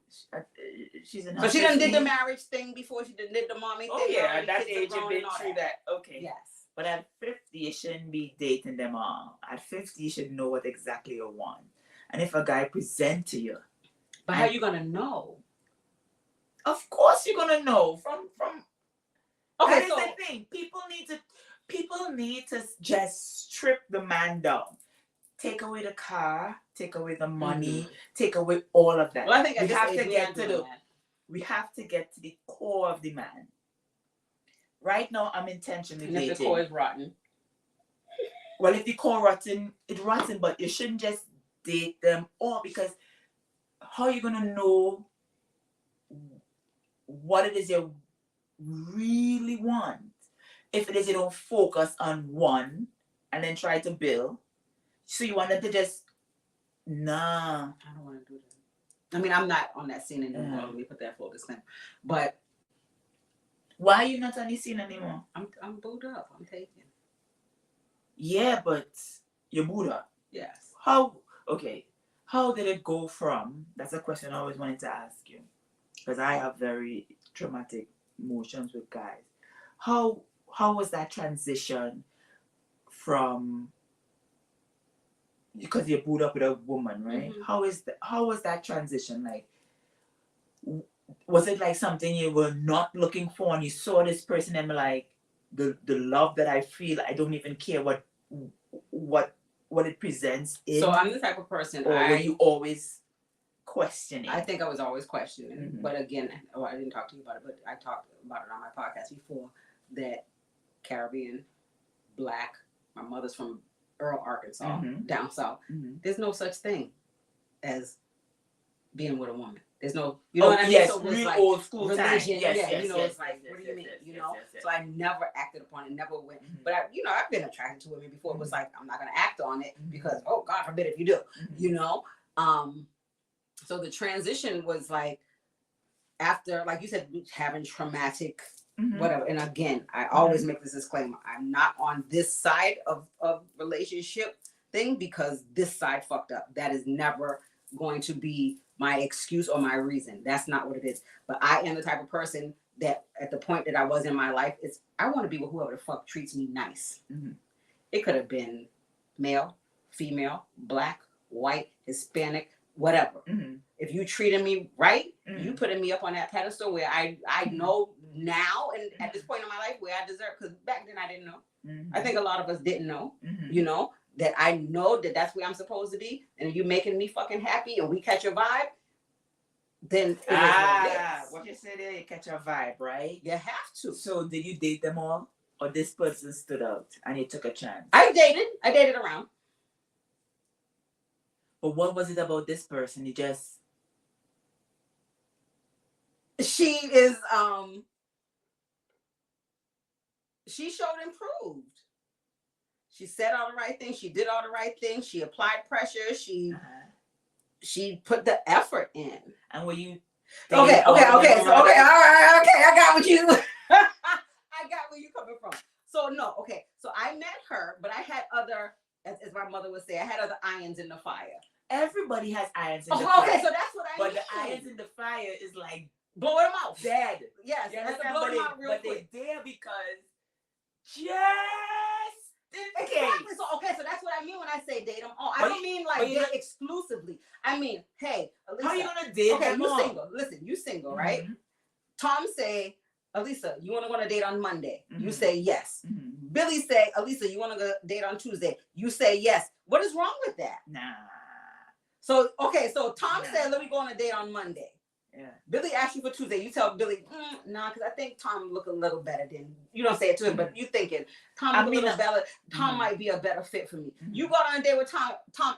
S2: She's in her
S1: So she
S2: 50s?
S1: done did the marriage thing before she did the mommy thing.
S2: Oh, yeah, at that age, you've been through that. Okay.
S1: Yes.
S2: But at 50, you shouldn't be dating them all. At 50, you should know what exactly you want. And if a guy present to you,
S1: but how are you gonna know?
S2: Of course, you're gonna know from.
S1: Okay,
S2: that
S1: so
S2: is the thing. People need to just strip the man down. Take away the car, take away the money, take away all of that.
S1: Well, I think
S2: we have to get to the core of the man. Right now, I'm intentionally dating.
S1: If the core is rotten.
S2: Well, if the core rotten, it's rotten, but you shouldn't just date them all, because how are you gonna know what it is you really want if it is you don't focus on one and then try to build? So you want them to just nah.
S1: I don't want to do that. I mean, I'm not on that scene anymore. Let me put that full disclaimer. But
S2: why are you not on the scene anymore?
S1: I'm booed up. I'm taken.
S2: Yeah, but you're booed up.
S1: Yes.
S2: How did it go from? That's a question I always wanted to ask you, because I have very traumatic emotions with guys. How was that transition from, because you're booed up with a woman, right? How was that transition like? Was it like something you were not looking for and you saw this person and like, the love that I feel, I don't even care what it presents in?
S1: So I'm the type of person,
S2: or were you always questioning?
S1: I think I was always questioning. But again, I didn't talk to you about it, but I talked about it on my podcast before, that Caribbean, Black, my mother's from Earl, Arkansas, down south. There's no such thing as being with a woman. There's no, you know what I mean?
S2: Yes,
S1: so
S2: real
S1: like
S2: old school
S1: religion.
S2: Time.
S1: Yes, you know, it's like, what do you mean? You know? So I never acted upon it, never went. But I've been attracted to women before. It was like, I'm not going to act on it because, oh, God forbid if you do, you know? So the transition was like, after, like you said, having traumatic whatever. And again, I always make this disclaimer. I'm not on this side of relationship thing because this side fucked up. That is never going to be my excuse or my reason. That's not what it is. But I am the type of person that at the point that I was in my life, I want to be with whoever the fuck treats me nice. It could have been male, female, Black, white, Hispanic, whatever. If you treated me right, you putting me up on that pedestal where I know now and at this point in my life where I deserve, because back then I didn't know. I think a lot of us didn't know, you know, that I know that that's where I'm supposed to be. And if you're making me fucking happy and we catch a vibe, then
S2: what you said there, you catch a vibe, right?
S1: You have to.
S2: So did you date them all, or this person stood out and you took a chance?
S1: I dated around.
S2: But what was it about this person?
S1: She is she showed improved. She said all the right things. She did all the right things. She applied pressure. She put the effort in.
S2: And were you?
S1: Okay. So all right. Okay, I got what you. I got where you coming from. So no. Okay. So I met her, but I had other, as my mother would say, I had other irons in the fire.
S2: Everybody has irons in the fire.
S1: Okay, so that's what I mean.
S2: But the irons in the fire is like
S1: blow them out.
S2: Dead.
S1: Yes, that's to blow them out real quick.
S2: They're there because just
S1: exactly. So so that's what I mean when I say date them all. I don't mean like date exclusively. I mean, hey, Alisa, how are you gonna date them all? Single. Listen, you single, right? Tom say, Alisa, you want to go on a date on Monday? You say yes. Billy say, Alisa, you want to go date on Tuesday? You say yes. What is wrong with that?
S2: Nah.
S1: So so Tom said, let me go on a date on Monday. Yeah. Billy asked you for Tuesday. You tell Billy, nah, because I think Tom look a little better than, you don't say it to him, but you thinking Tom look a little better. Tom might be a better fit for me. You go on a date with Tom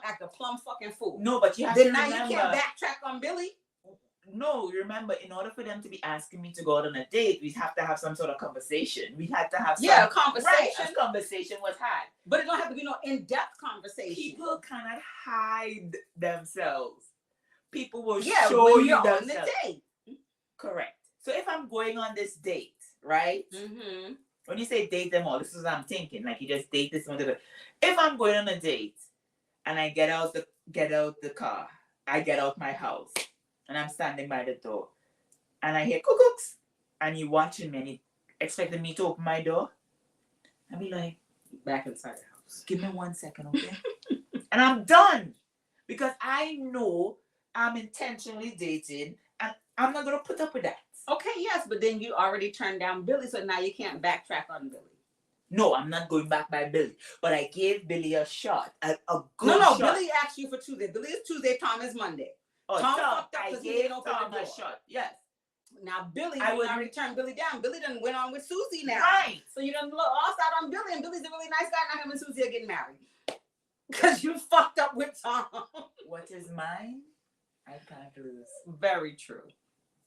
S1: act a plumb fucking fool.
S2: No, but you have to remember.
S1: Then now you can't backtrack on Billy.
S2: No, remember, in order for them to be asking me to go out on a date, we have to have some sort of conversation. We had to have
S1: a conversation.
S2: Right, a conversation was had.
S1: But it don't have to be no in-depth conversation.
S2: People cannot hide themselves. People will show you themselves. On the date. Correct. So if I'm going on this date, right? When you say date them all, this is what I'm thinking. Like you just date this one. If I'm going on a date and I get out the car, I get out my house, and I'm standing by the door, and I hear cuckoos, and you watching me, and you expecting me to open my door, I'll be like,
S1: back inside the house.
S2: give me 1 second, okay? And I'm done. Because I know I'm intentionally dating and I'm not going to put up with that.
S1: Okay, yes, but then you already turned down Billy, so now you can't backtrack on Billy.
S2: No, I'm not going back by Billy. But I gave Billy a shot, a good
S1: No,
S2: shot.
S1: Billy asked you for Tuesday. Billy is Tuesday, Tom is Monday.
S2: Oh,
S1: Tom
S2: Tom,
S1: fucked up
S2: I
S1: because he
S2: gave
S1: didn't open
S2: Tom
S1: the
S2: a
S1: door.
S2: shot, yes.
S1: Now, Billy,
S2: I
S1: you
S2: would
S1: already turned Billy down. Billy done went on with Susie now.
S2: Right.
S1: So you done lost out on Billy, and Billy's a really nice guy. Now him and Susie are getting married. Because you fucked up with Tom.
S2: What is mine, I can't lose.
S1: Very true.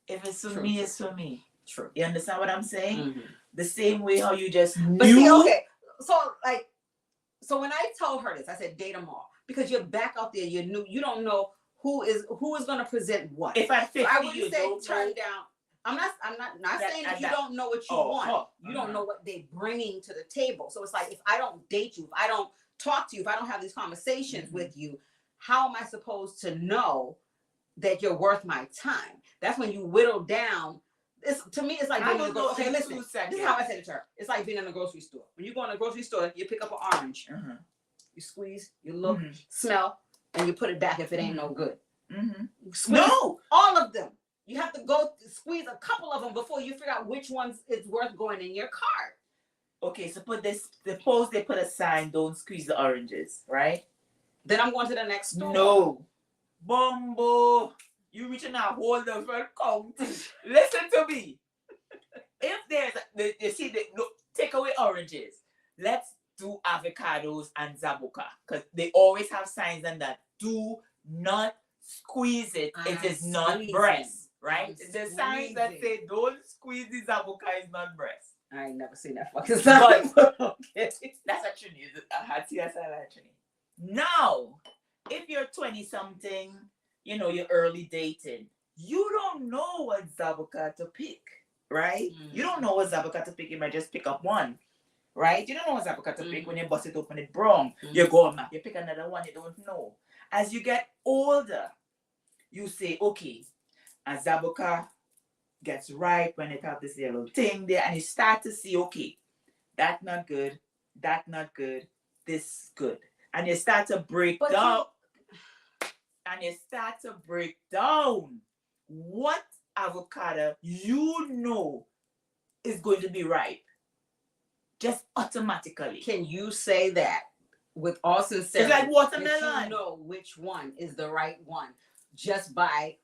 S2: If it's for
S1: True,
S2: me,
S1: true,
S2: it's for me.
S1: True.
S2: You understand what I'm saying?
S1: Mm-hmm.
S2: The same way how you just knew.
S1: But see, okay. So when I told her this, I said date them all. Because you're back out there, you don't know who is going to present what.
S2: If I'm 50,
S1: so I wouldn't
S2: you
S1: say
S2: don't
S1: turn
S2: know.
S1: down. I'm not saying that you
S2: that.
S1: don't know what you want. You don't know what they're bringing to the table. So it's like, if I don't date you, if I don't talk to you, if I don't have these conversations with you, how am I supposed to know that you're worth my time? That's when you whittle down. To me, it's like being in the grocery store. Okay, listen. This is how I said it to her. It's like being in a grocery store. When you go in a grocery store, you pick up an orange. You squeeze, you look, smell, and you put it back if it ain't no good.
S2: No!
S1: All of them. You have to go squeeze a couple of them before you figure out which ones is worth going in your cart.
S2: Okay, so suppose they put a sign, don't squeeze the oranges, right?
S1: Then I'm going to the next store.
S2: No. Bumbo. You reaching out, hold the front count. Listen to me. If there's, you see, take away oranges. Let's do avocados and zabuka. Because they always have signs on that. Do not squeeze it. It is not breast. Right? The signs that say don't squeeze the zabuka is not breast.
S1: I ain't never seen that fucking sign.
S2: Okay. That's actually now, if you're 20-something, you're early dating, you don't know what zabuka to pick, right? You don't know what zabuka to pick. You might just pick up one, right? You don't know what zabuka to pick. When you bust it open, it's brown. You go back, you pick another one, you don't know. As you get older, you say, okay, a zabuka gets ripe when it have this yellow thing there, and you start to see, okay, that not good, this good. And you start to break down. And you start to break down what avocado is going to be ripe. Just automatically.
S1: Can you say that with all sincerity?
S2: It's like watermelon.
S1: You know which one is the right one just by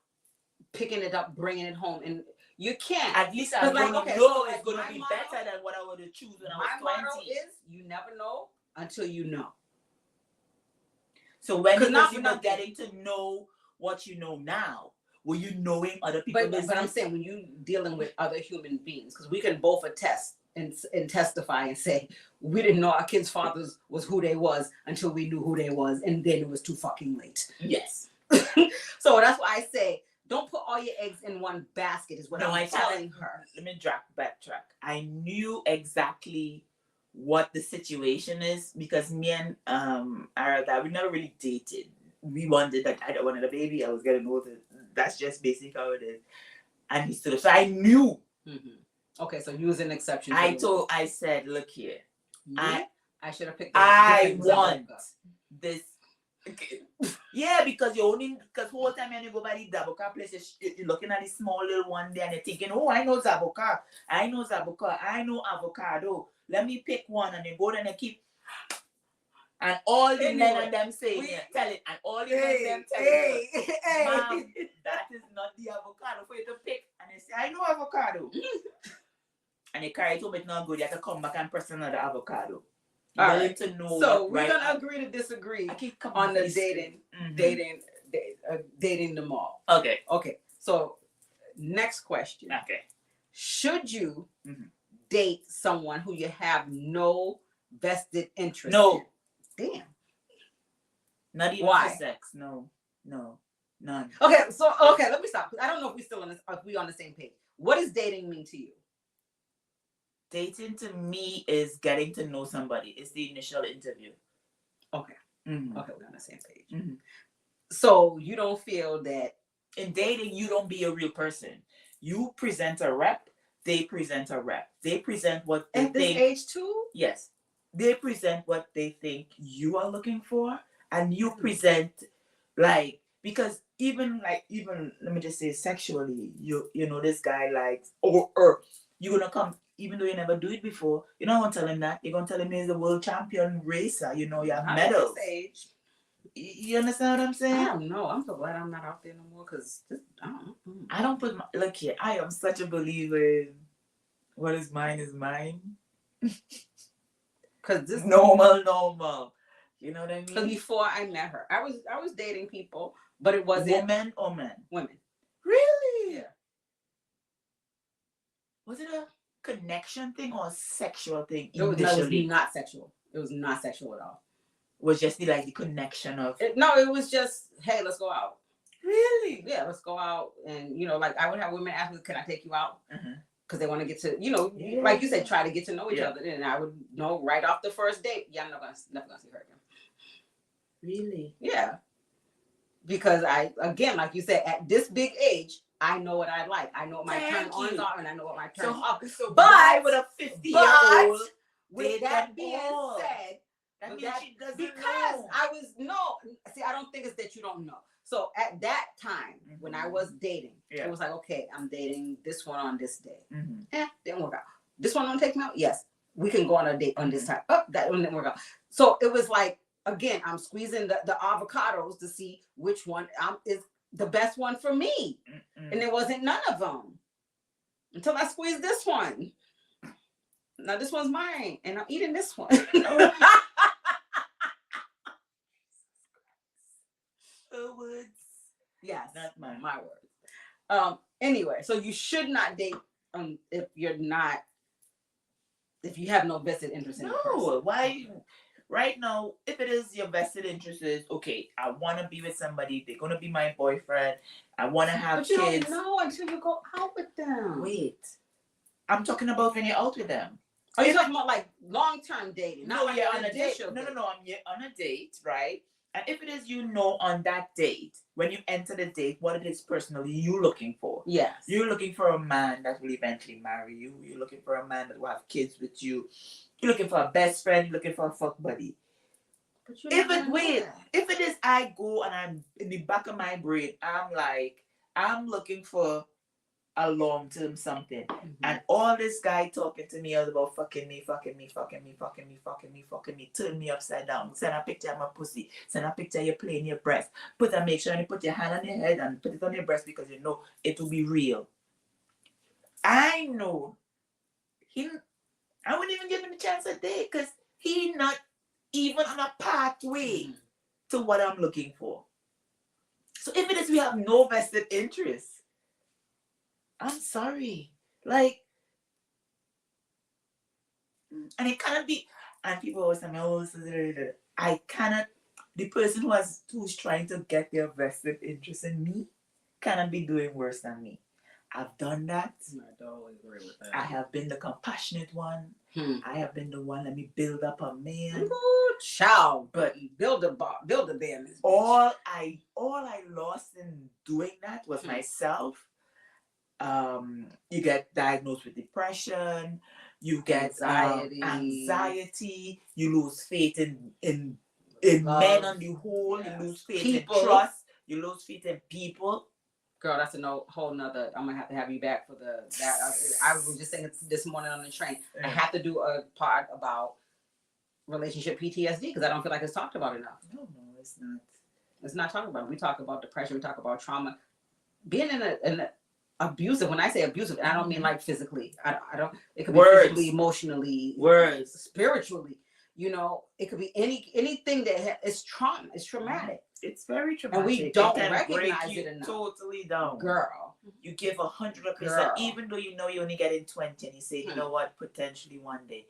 S1: picking it up, bringing it home, and you can't.
S2: At least I know it's going to be better than what I would have chosen when I was 20. My motto
S1: is you never know until you know.
S2: So when you're not getting to know what you know now, were you knowing other people?
S1: But I'm saying when you dealing with other human beings, because we can both attest and testify and say we didn't know our kids' fathers was who they was until we knew who they was, and then it was too fucking late.
S2: Yes.
S1: So that's why I say don't put all your eggs in one basket. Is what I'm telling her.
S2: Let me backtrack. I knew exactly what the situation is because me and Arada, we never really dated. We wanted that I wanted a baby. I was getting older. That's just basically how it is. And he stood up. So I knew.
S1: Okay, so you was an exception.
S2: I said, look here.
S1: I should have picked.
S2: I want this. Okay. Yeah, because whole time when you go by the zabuka place, you're looking at the small little one there and you're thinking, oh, I know zabuka, I know avocado. Let me pick one, and you go there and you keep. And all the men and them saying, tell it, and all the men and them telling Mom, that is not the avocado for you to pick. And they say, I know avocado. And they carry it home, it's not good. You have to come back and press another avocado.
S1: All right.
S2: To know
S1: so we're gonna agree to disagree on the dating them all.
S2: Okay.
S1: So next question.
S2: Okay.
S1: Should you date someone who you have no vested interest
S2: in?
S1: Damn.
S2: Not even for sex. No. None.
S1: Okay, let me stop. I don't know if we on the same page. What does dating mean to you?
S2: Dating to me is getting to know somebody. It's the initial interview.
S1: Okay. Okay, we're on the same page.
S2: So you don't feel that in dating, you don't be a real person. You present a rep. They present a rep. They present what they
S1: think. At this age too?
S2: Yes. they present what they think you are looking for, and you present like, because even let me just say sexually, you know this guy likes, or you're gonna come even though you never do it before, you're not gonna tell him that. You're gonna tell him he's the world champion racer, you know, you have medals. You understand what I'm saying?
S1: I don't know. I'm so glad I'm not out there no more, because
S2: I don't put look here, I am such a believer in what is mine is mine. Because this normal. You know what I mean?
S1: Because before I met her, I was dating people, but it wasn't
S2: women or men.
S1: Women.
S2: Really?
S1: Yeah.
S2: Was it a connection thing or a sexual thing
S1: initially?
S2: No,
S1: it was not sexual. It was not sexual at all.
S2: It was just the connection of
S1: no, it was just, hey, let's go out.
S2: Really?
S1: Yeah, let's go out. And like I would have women ask me, can I take you out? Because they want to get to, like you said, try to get to know each other. And I would know right off the first date, yeah, I'm never gonna see her again.
S2: Really?
S1: Yeah. Because again, like you said, at this big age, I know what I like. I know what my turn-ons are, and I know what my turn-off.
S2: So but with a 50-year-old,
S1: with that being said,
S2: that means she doesn't
S1: because
S2: know.
S1: I don't think it's that you don't know. So at that time, when I was dating, it was like, okay, I'm dating this one on this day. Didn't work out. This one don't take me out? Yes. We can go on a date on this time. Oh, that one didn't work out. So it was like, again, I'm squeezing the avocados to see which one is the best one for me. And there wasn't none of them until I squeezed this one. Now this one's mine, and I'm eating this one.
S2: Words.
S1: Yes,
S2: not
S1: my words. Anyway, so you should not date if you have no vested interest in it.
S2: No, why? Right now, if it is your vested interest is, okay, I want to be with somebody, they're going to be my boyfriend, I want to have kids.
S1: But you don't know until you go out with them.
S2: Wait. I'm talking about when you're out with them.
S1: Are you talking about like long-term dating?
S2: No, you're on a date. No, I'm on a date, right? And if it is, on that date, when you enter the date, what it is personally you looking for.
S1: Yes.
S2: You're looking for a man that will eventually marry you. You're looking for a man that will have kids with you. You're looking for a best friend. You're looking for a fuck buddy. But if it is, I go and I'm in the back of my brain, I'm looking for a long-term something. And all this guy talking to me is about fucking me, turn me upside down, send a picture of my pussy, send a picture of you playing your breast, make sure you put your hand on your head and put it on your breast because you know it will be real. I know I wouldn't even give him a chance a day because he not even on a pathway to what I'm looking for. So if it is we have no vested interest, I'm sorry. And it cannot be, and people always tell me, I cannot, the person who's trying to get their vested interest in me cannot be doing worse than me. I've done that.
S1: I totally agree with that.
S2: I have been the compassionate one. I have been the one, let me build up a man.
S1: Ooh, child, but build a man.
S2: All I lost in doing that was myself. You get diagnosed with depression, you get anxiety, you lose faith in men on the whole, you lose faith in trust, you lose faith in people.
S1: Girl, that's a whole nother. I'm gonna have to have you back for that. I was just saying this morning on the train. I have to do a part about relationship PTSD because I don't feel like it's talked about enough.
S2: No, it's not.
S1: It's not talked about. We talk about depression. We talk about trauma. Being in an abusive. When I say abusive, I don't mean like physically. I don't. It could be physically, emotionally, spiritually. It could be anything that is trauma. It's traumatic.
S2: It's very traumatic.
S1: And we don't recognize it enough.
S2: Totally down.
S1: Girl.
S2: You give 100%, even though you're only getting 20, and you say, you know what, potentially one day.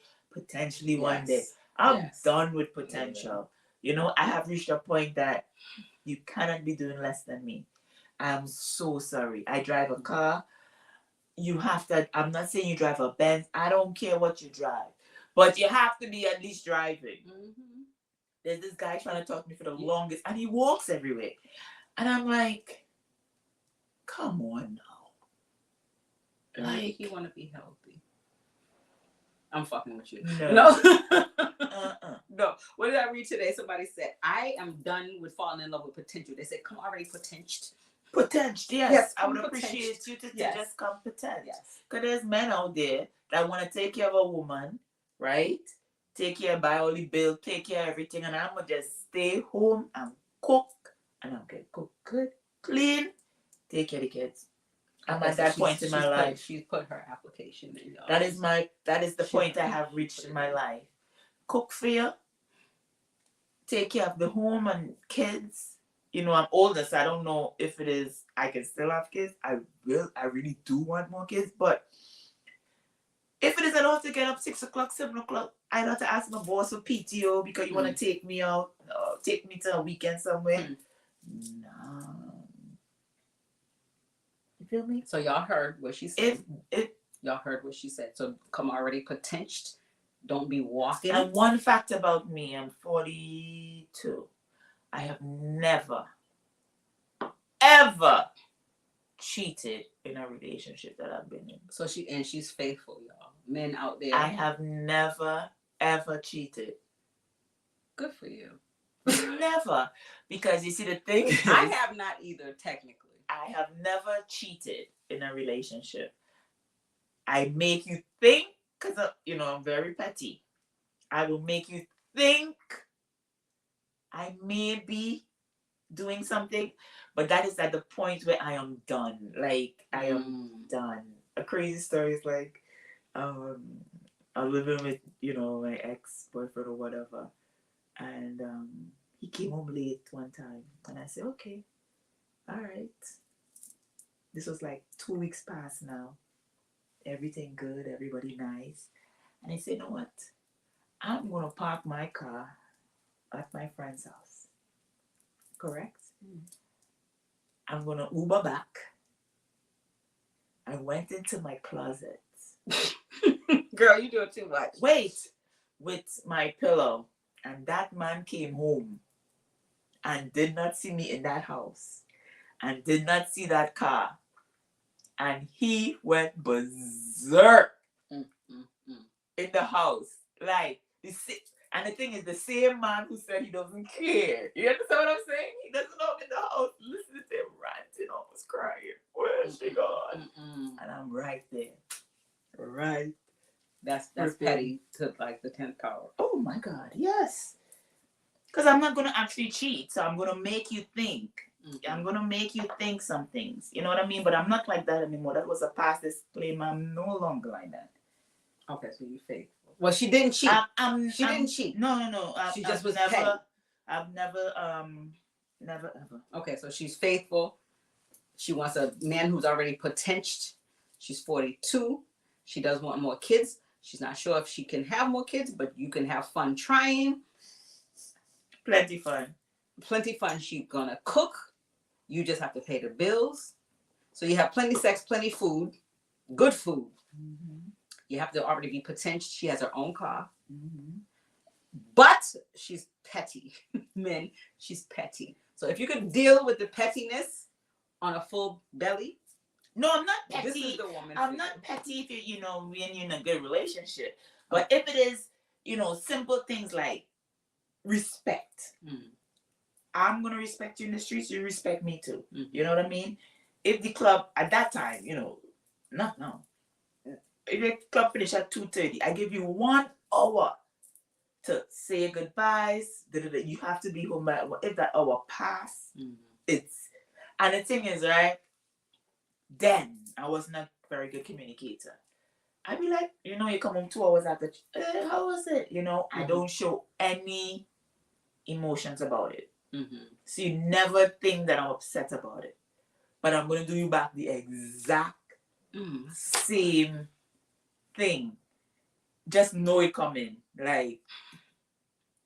S2: One day. I'm done with potential. I have reached a point that you cannot be doing less than me. I'm so sorry. I drive a car. You have to, I'm not saying you drive a Benz. I don't care what you drive. But you have to be at least driving. There's this guy trying to talk to me for the longest, and he walks everywhere. And I'm like, come on now.
S1: You want to be healthy. I'm fucking with you.
S2: No.
S1: What did I read today? Somebody said, I am done with falling in love with potential. They said, come already potential.
S2: Potential, yes. I would appreciate you to just come potential.
S1: Yes.
S2: Because there's men out there that want to take care of a woman, right? Take care, buy all the bills, take care of everything, and I'm going to just stay home and cook, and I'm going to cook good, clean, take care of the kids. I'm at that point in my life.
S1: She's put her application in. Y'all.
S2: That is the point I have reached in my life. Cook for you, take care of the home and kids. You know, I'm older, so I don't know if it is I can still have kids. I really do want more kids, but if it is enough to get up 6 o'clock, 7 o'clock, I don't have to ask my boss for PTO because you want to take me out, take me to a weekend somewhere. No. You feel me?
S1: So y'all heard what she said. Y'all heard what she said. So come already potential. Don't be walking.
S2: And one fact about me, I'm 42. I have never, ever cheated in a relationship that I've been in.
S1: So she's faithful, y'all. Men out there.
S2: I have never, ever cheated.
S1: Good for you.
S2: Never. Because you see, the thing is,
S1: I have not either, technically.
S2: I have never cheated in a relationship. I make you think, because, I'm very petty. I will make you think I may be doing something, but that is at the point where I am done. Like, I am done. A crazy story is like, I'm living with, my ex-boyfriend or whatever. And he came home late one time. And I said, okay, all right. This was like 2 weeks past now. Everything good, everybody nice. And I said, you know what? I'm going to park my car at my friend's house. Correct? I'm going to Uber back. I went into my closet.
S1: Girl, you doing too much.
S2: Wait. With my pillow. And that man came home and did not see me in that house. And did not see that car. And he went berserk in the house. Like, and the thing is, the same man who said he doesn't care. You understand what I'm saying? He doesn't know I'm in the house. Listen to him ranting, almost crying. Where's she gone? And I'm right there. Right.
S1: That's petty to like the 10th power.
S2: Oh my God, yes. Because I'm not going to actually cheat. So I'm going to make you think. I'm going to make you think some things. You know what I mean? But I'm not like that anymore. That was a past disclaimer. I'm no longer like that.
S1: Okay, so you faithful. Well, she didn't cheat. She didn't cheat.
S2: No.
S1: She just was
S2: never,
S1: petty.
S2: I've never ever.
S1: Okay, so she's faithful. She wants a man who's already potential. She's 42. She does want more kids. She's not sure if she can have more kids, but you can have fun trying.
S2: Plenty fun.
S1: Plenty fun. She's gonna cook. You just have to pay the bills. So you have plenty sex, plenty food, good food. You have to already be potential. She has her own car. But she's petty. Men, she's petty. So if you could deal with the pettiness on a full belly.
S2: No, I'm not petty.
S1: This is the woman.
S2: I'm not petty if when you're in a good relationship. But if it is, simple things like respect. I'm going to respect you in the streets. You respect me too. You know what I mean? If the club at that time, not now. If the club finish at 2:30, I give you 1 hour to say goodbyes. You have to be home by, if that hour pass, and the thing is, right, then I was not a very good communicator. I'd be like, you come home 2 hours after, how was it? I don't show any emotions about it. So you never think that I'm upset about it. But I'm going to do you back the exact same thing. Just know it coming. Like,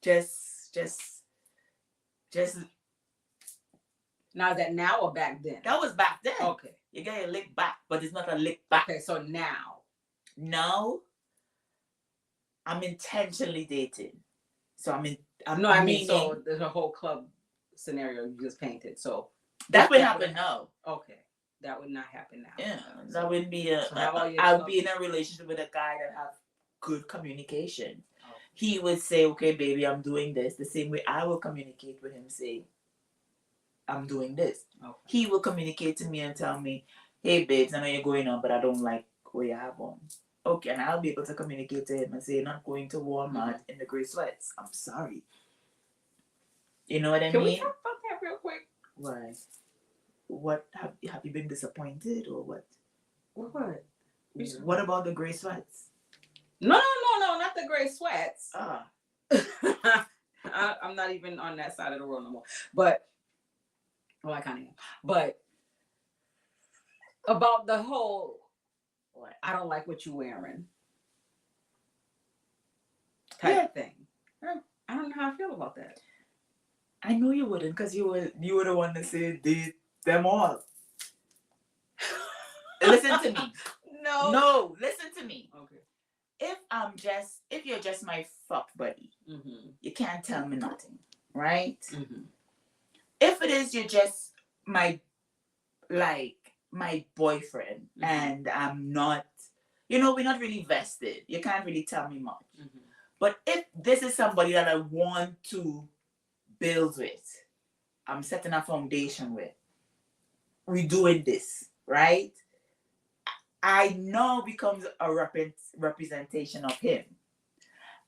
S2: just.
S1: Now is that now or back then?
S2: That was back then.
S1: Okay.
S2: You get a lick back, but it's not a lick back.
S1: Okay, so now.
S2: Now, I'm intentionally dating. So I mean,
S1: so there's a whole club scenario you just painted. So
S2: that would happen now.
S1: Okay. That would not happen now.
S2: Yeah, that wouldn't be I would be in a relationship with a guy that have good communication. he would say, okay, baby, I'm doing this. The same way I will communicate with him, say, I'm doing this.
S1: Okay.
S2: He will communicate to me and tell me, hey, babes, I know you're going on, but I don't like what you have on. Okay, and I'll be able to communicate to him and say, not going to Walmart in the gray sweats. I'm sorry. You know what I mean?
S1: Can we talk about that real quick?
S2: Why? What have you been disappointed or what?
S1: What?
S2: What about the gray sweats?
S1: No, not the gray sweats.
S2: Ah.
S1: I'm not even on that side of the road no more. But, well, I kind of am. But about the whole, what? I don't like what you're wearing type thing. I don't know how I feel about that.
S2: I know you wouldn't, because you were the one that said them all. Listen to me. No, listen to me.
S1: Okay.
S2: If you're just my fuck buddy, you can't tell me nothing, right? If it is you're just my boyfriend, and I'm not, we're not really vested. You can't really tell me much. But if this is somebody that I want to build with, I'm setting a foundation with, we're doing this, right? I now becomes a representation of him.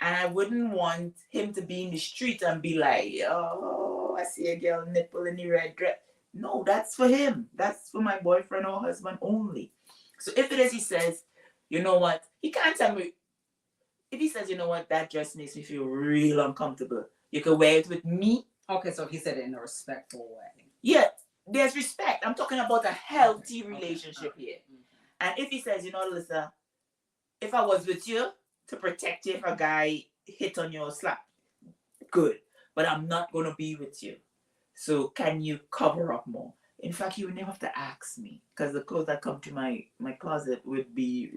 S2: And I wouldn't want him to be in the street and be like, oh, I see a girl nipple in the red dress. No, that's for him. That's for my boyfriend or husband only. So if it is, he says, you know what? He can't tell me. If he says, you know what, that dress makes me feel real uncomfortable, you can wear it with me.
S1: Okay, so he said it in a respectful way.
S2: Yeah, there's respect. I'm talking about a healthy relationship here. And if he says, you know, Alyssa, if I was with you to protect you if a guy hit on you or slap, good. But I'm not going to be with you. So can you cover up more? In fact, you would never have to ask me, because the clothes that come to my closet would be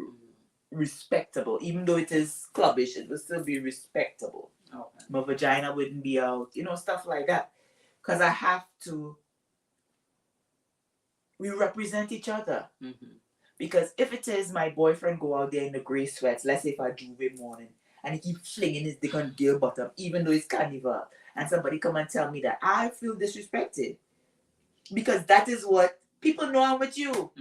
S2: respectable. Even though it is clubbish, it would still be respectable. Okay. My vagina wouldn't be out, stuff like that. Because I have to, we represent each other. Because if it is my boyfriend go out there in the gray sweats, let's say for a Juve morning, and he keep flinging his dick on girl bottom, even though it's carnival, and somebody come and tell me that, I feel disrespected. Because that is what people know I'm with you.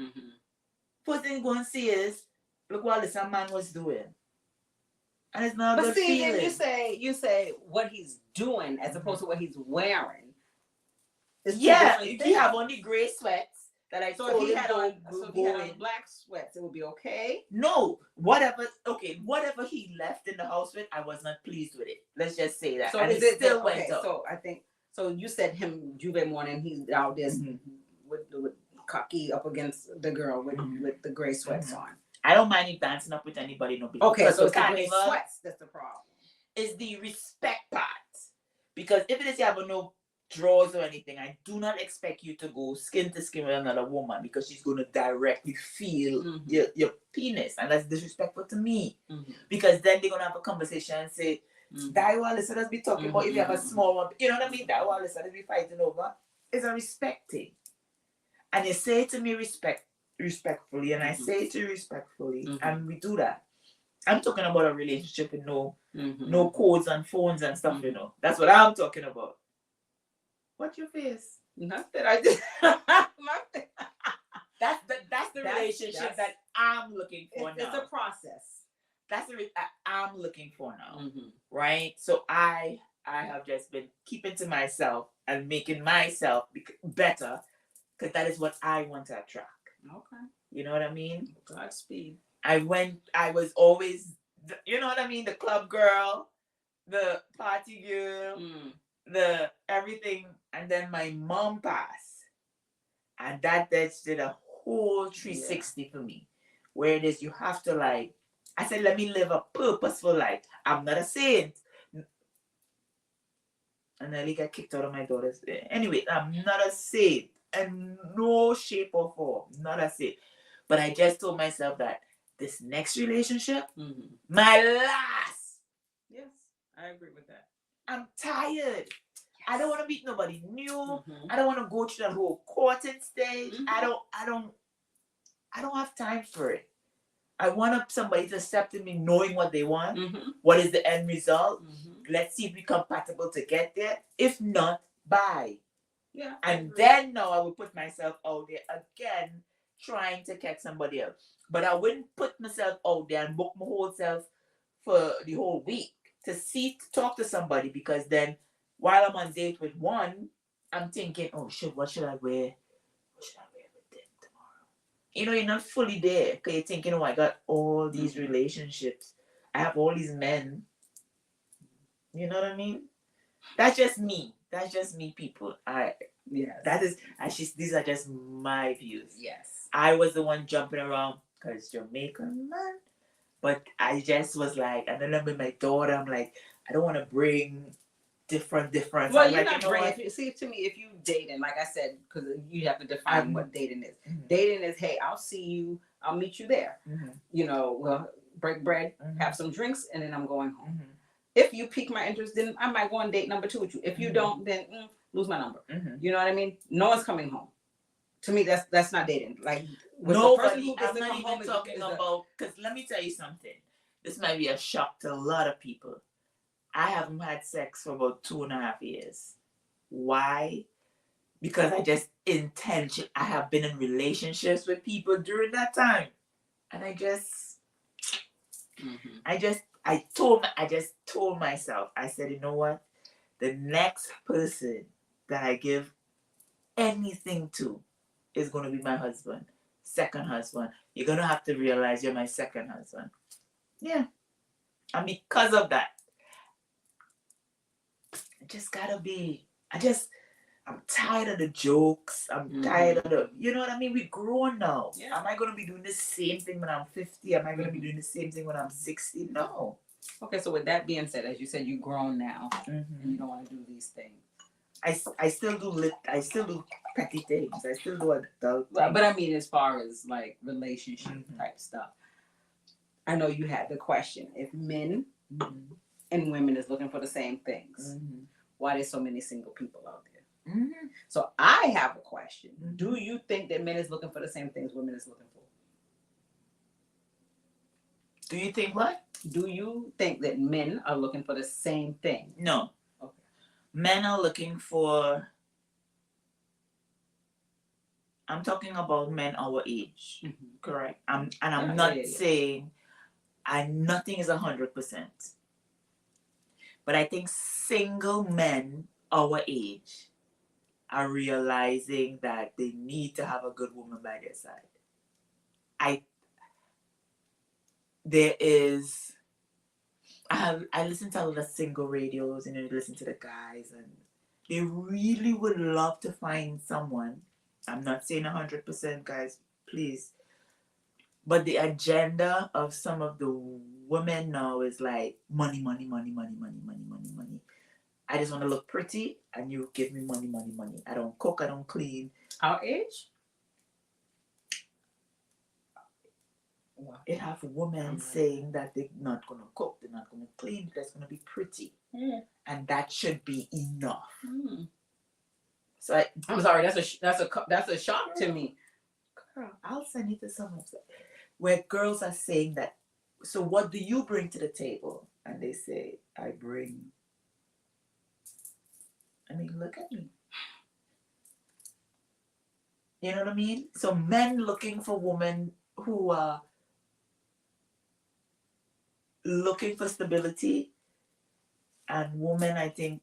S2: First thing go and see is, look what this man was doing. And it's not a good feeling.
S1: But see, you say what he's doing as opposed to what he's wearing.
S2: Yeah, if he have on the gray sweats, that I
S1: so if he had on black sweats, it would be okay.
S2: No, whatever he left in the house with, I was not pleased with it. Let's just say that.
S1: So
S2: and
S1: it
S2: still went up.
S1: So I think so. You said him Juve morning. He's out there with cocky up against the girl with the gray sweats on.
S2: I don't mind you dancing up with anybody. No.
S1: Okay, so it's the gray sweats that's the problem.
S2: Is the respect part, because if it is you have no drawers or anything, I do not expect you to go skin to skin with another woman, because she's going to directly feel your penis, and that's disrespectful to me. Because then they're going to have a conversation and say, that what Alyssa does be talking about if you have a small one, you know what I mean? That what Alyssa does be fighting over. It's a respecting. And you say it to me respectfully, and I say it to you respectfully, and we do that. I'm talking about a relationship with no codes and phones and stuff, That's what I'm talking about. What's your face?
S1: Nothing. I did.
S2: That's the relationship that I'm looking for now.
S1: It's a process.
S2: That's the I'm looking for now, right? So I have just been keeping to myself and making myself better, because that is what I want to attract.
S1: Okay.
S2: You know what I mean?
S1: Godspeed.
S2: I was always, you know what I mean? The club girl, the party girl, the everything. And then my mom passed. And that did a whole 360 for me. Where it is, you have to I said, let me live a purposeful life. I'm not a saint. And I got kicked out of my daughter's. Anyway, I'm not a saint. In no shape or form. Not a saint. But I just told myself that this next relationship, my last.
S1: Yes, I agree with that.
S2: I'm tired. I don't want to meet nobody new. I don't want to go through that whole courting stage. I don't have time for it. I want somebody to accept me knowing what they want.
S1: Mm-hmm.
S2: What is the end result?
S1: Mm-hmm.
S2: Let's see if we're compatible to get there. If not, bye.
S1: Yeah.
S2: And then now I would put myself out there again, trying to catch somebody else. But I wouldn't put myself out there and book my whole self for the whole week to talk to somebody, because then while I'm on date with one, I'm thinking, oh shit, what should I wear? What should I wear with them tomorrow? You know, you're not fully there because you're thinking, oh, I got all these relationships. I have all these men. You know what I mean? That's just me. That's just me, people. These are just my views.
S1: Yes.
S2: I was the one jumping around because Jamaican, man. But I just was like, and then I'm with my daughter, I'm like, I don't want to bring different.
S1: Well, you're not bringing. See, to me, if you dating, like I said, because you have to define what dating is. Mm-hmm. Dating is, hey, I'll see you, I'll meet you there. Mm-hmm. You know, we'll break bread, have some drinks, and then I'm going home. Mm-hmm. If you pique my interest, then I might go on date number 2 with you. If you don't, then lose my number. Mm-hmm. You know what I mean? No one's coming home. To me, that's not dating. Like,
S2: nobody. I'm not even talking about. Because let me tell you something. This might be a shock to a lot of people. I haven't had sex for about 2.5 years. Why? Because I have been in relationships with people during that time, and I just told myself, I said, you know what? The next person that I give anything to is going to be my husband. Second husband. You're going to have to realize you're my second husband. Yeah. And because of that, I'm tired of the jokes. I'm tired of the, you know what I mean? We're grown now. Yeah. Am I going to be doing the same thing when I'm 50? Am I going to be doing the same thing when I'm 60? No.
S1: Okay, so with that being said, as you said, you're grown now, and you don't want to do these things.
S2: I still do petty things. I still do adult things.
S1: But I mean, as far as like relationship type stuff, I know you had the question: if men and women is looking for the same things, why there's so many single people out there? Mm-hmm. So I have a question: do you think that men is looking for the same things women is looking for?
S2: Do you think what?
S1: Do you think that men are looking for the same thing?
S2: No. Okay. Men are looking for. I'm talking about men our age, correct? I'm not saying nothing is 100%. But I think single men our age are realizing that they need to have a good woman by their side. I listen to a lot of single radios, and I listen to the guys, and they really would love to find someone. I'm not saying 100%, guys, please. But the agenda of some of the women now is like money. I just want to look pretty, and you give me money. I don't cook, I don't clean.
S1: Our age?
S2: It have women saying that they're not going to cook, they're not going to clean, they're just going to be pretty. And that should be enough. So
S1: I'm sorry, that's a shock to me.
S2: Girl, I'll send you to some of them where girls are saying that. So what do you bring to the table? And they say, I bring. I mean, look at me. You know what I mean? So men looking for women who are looking for stability, and women, I think,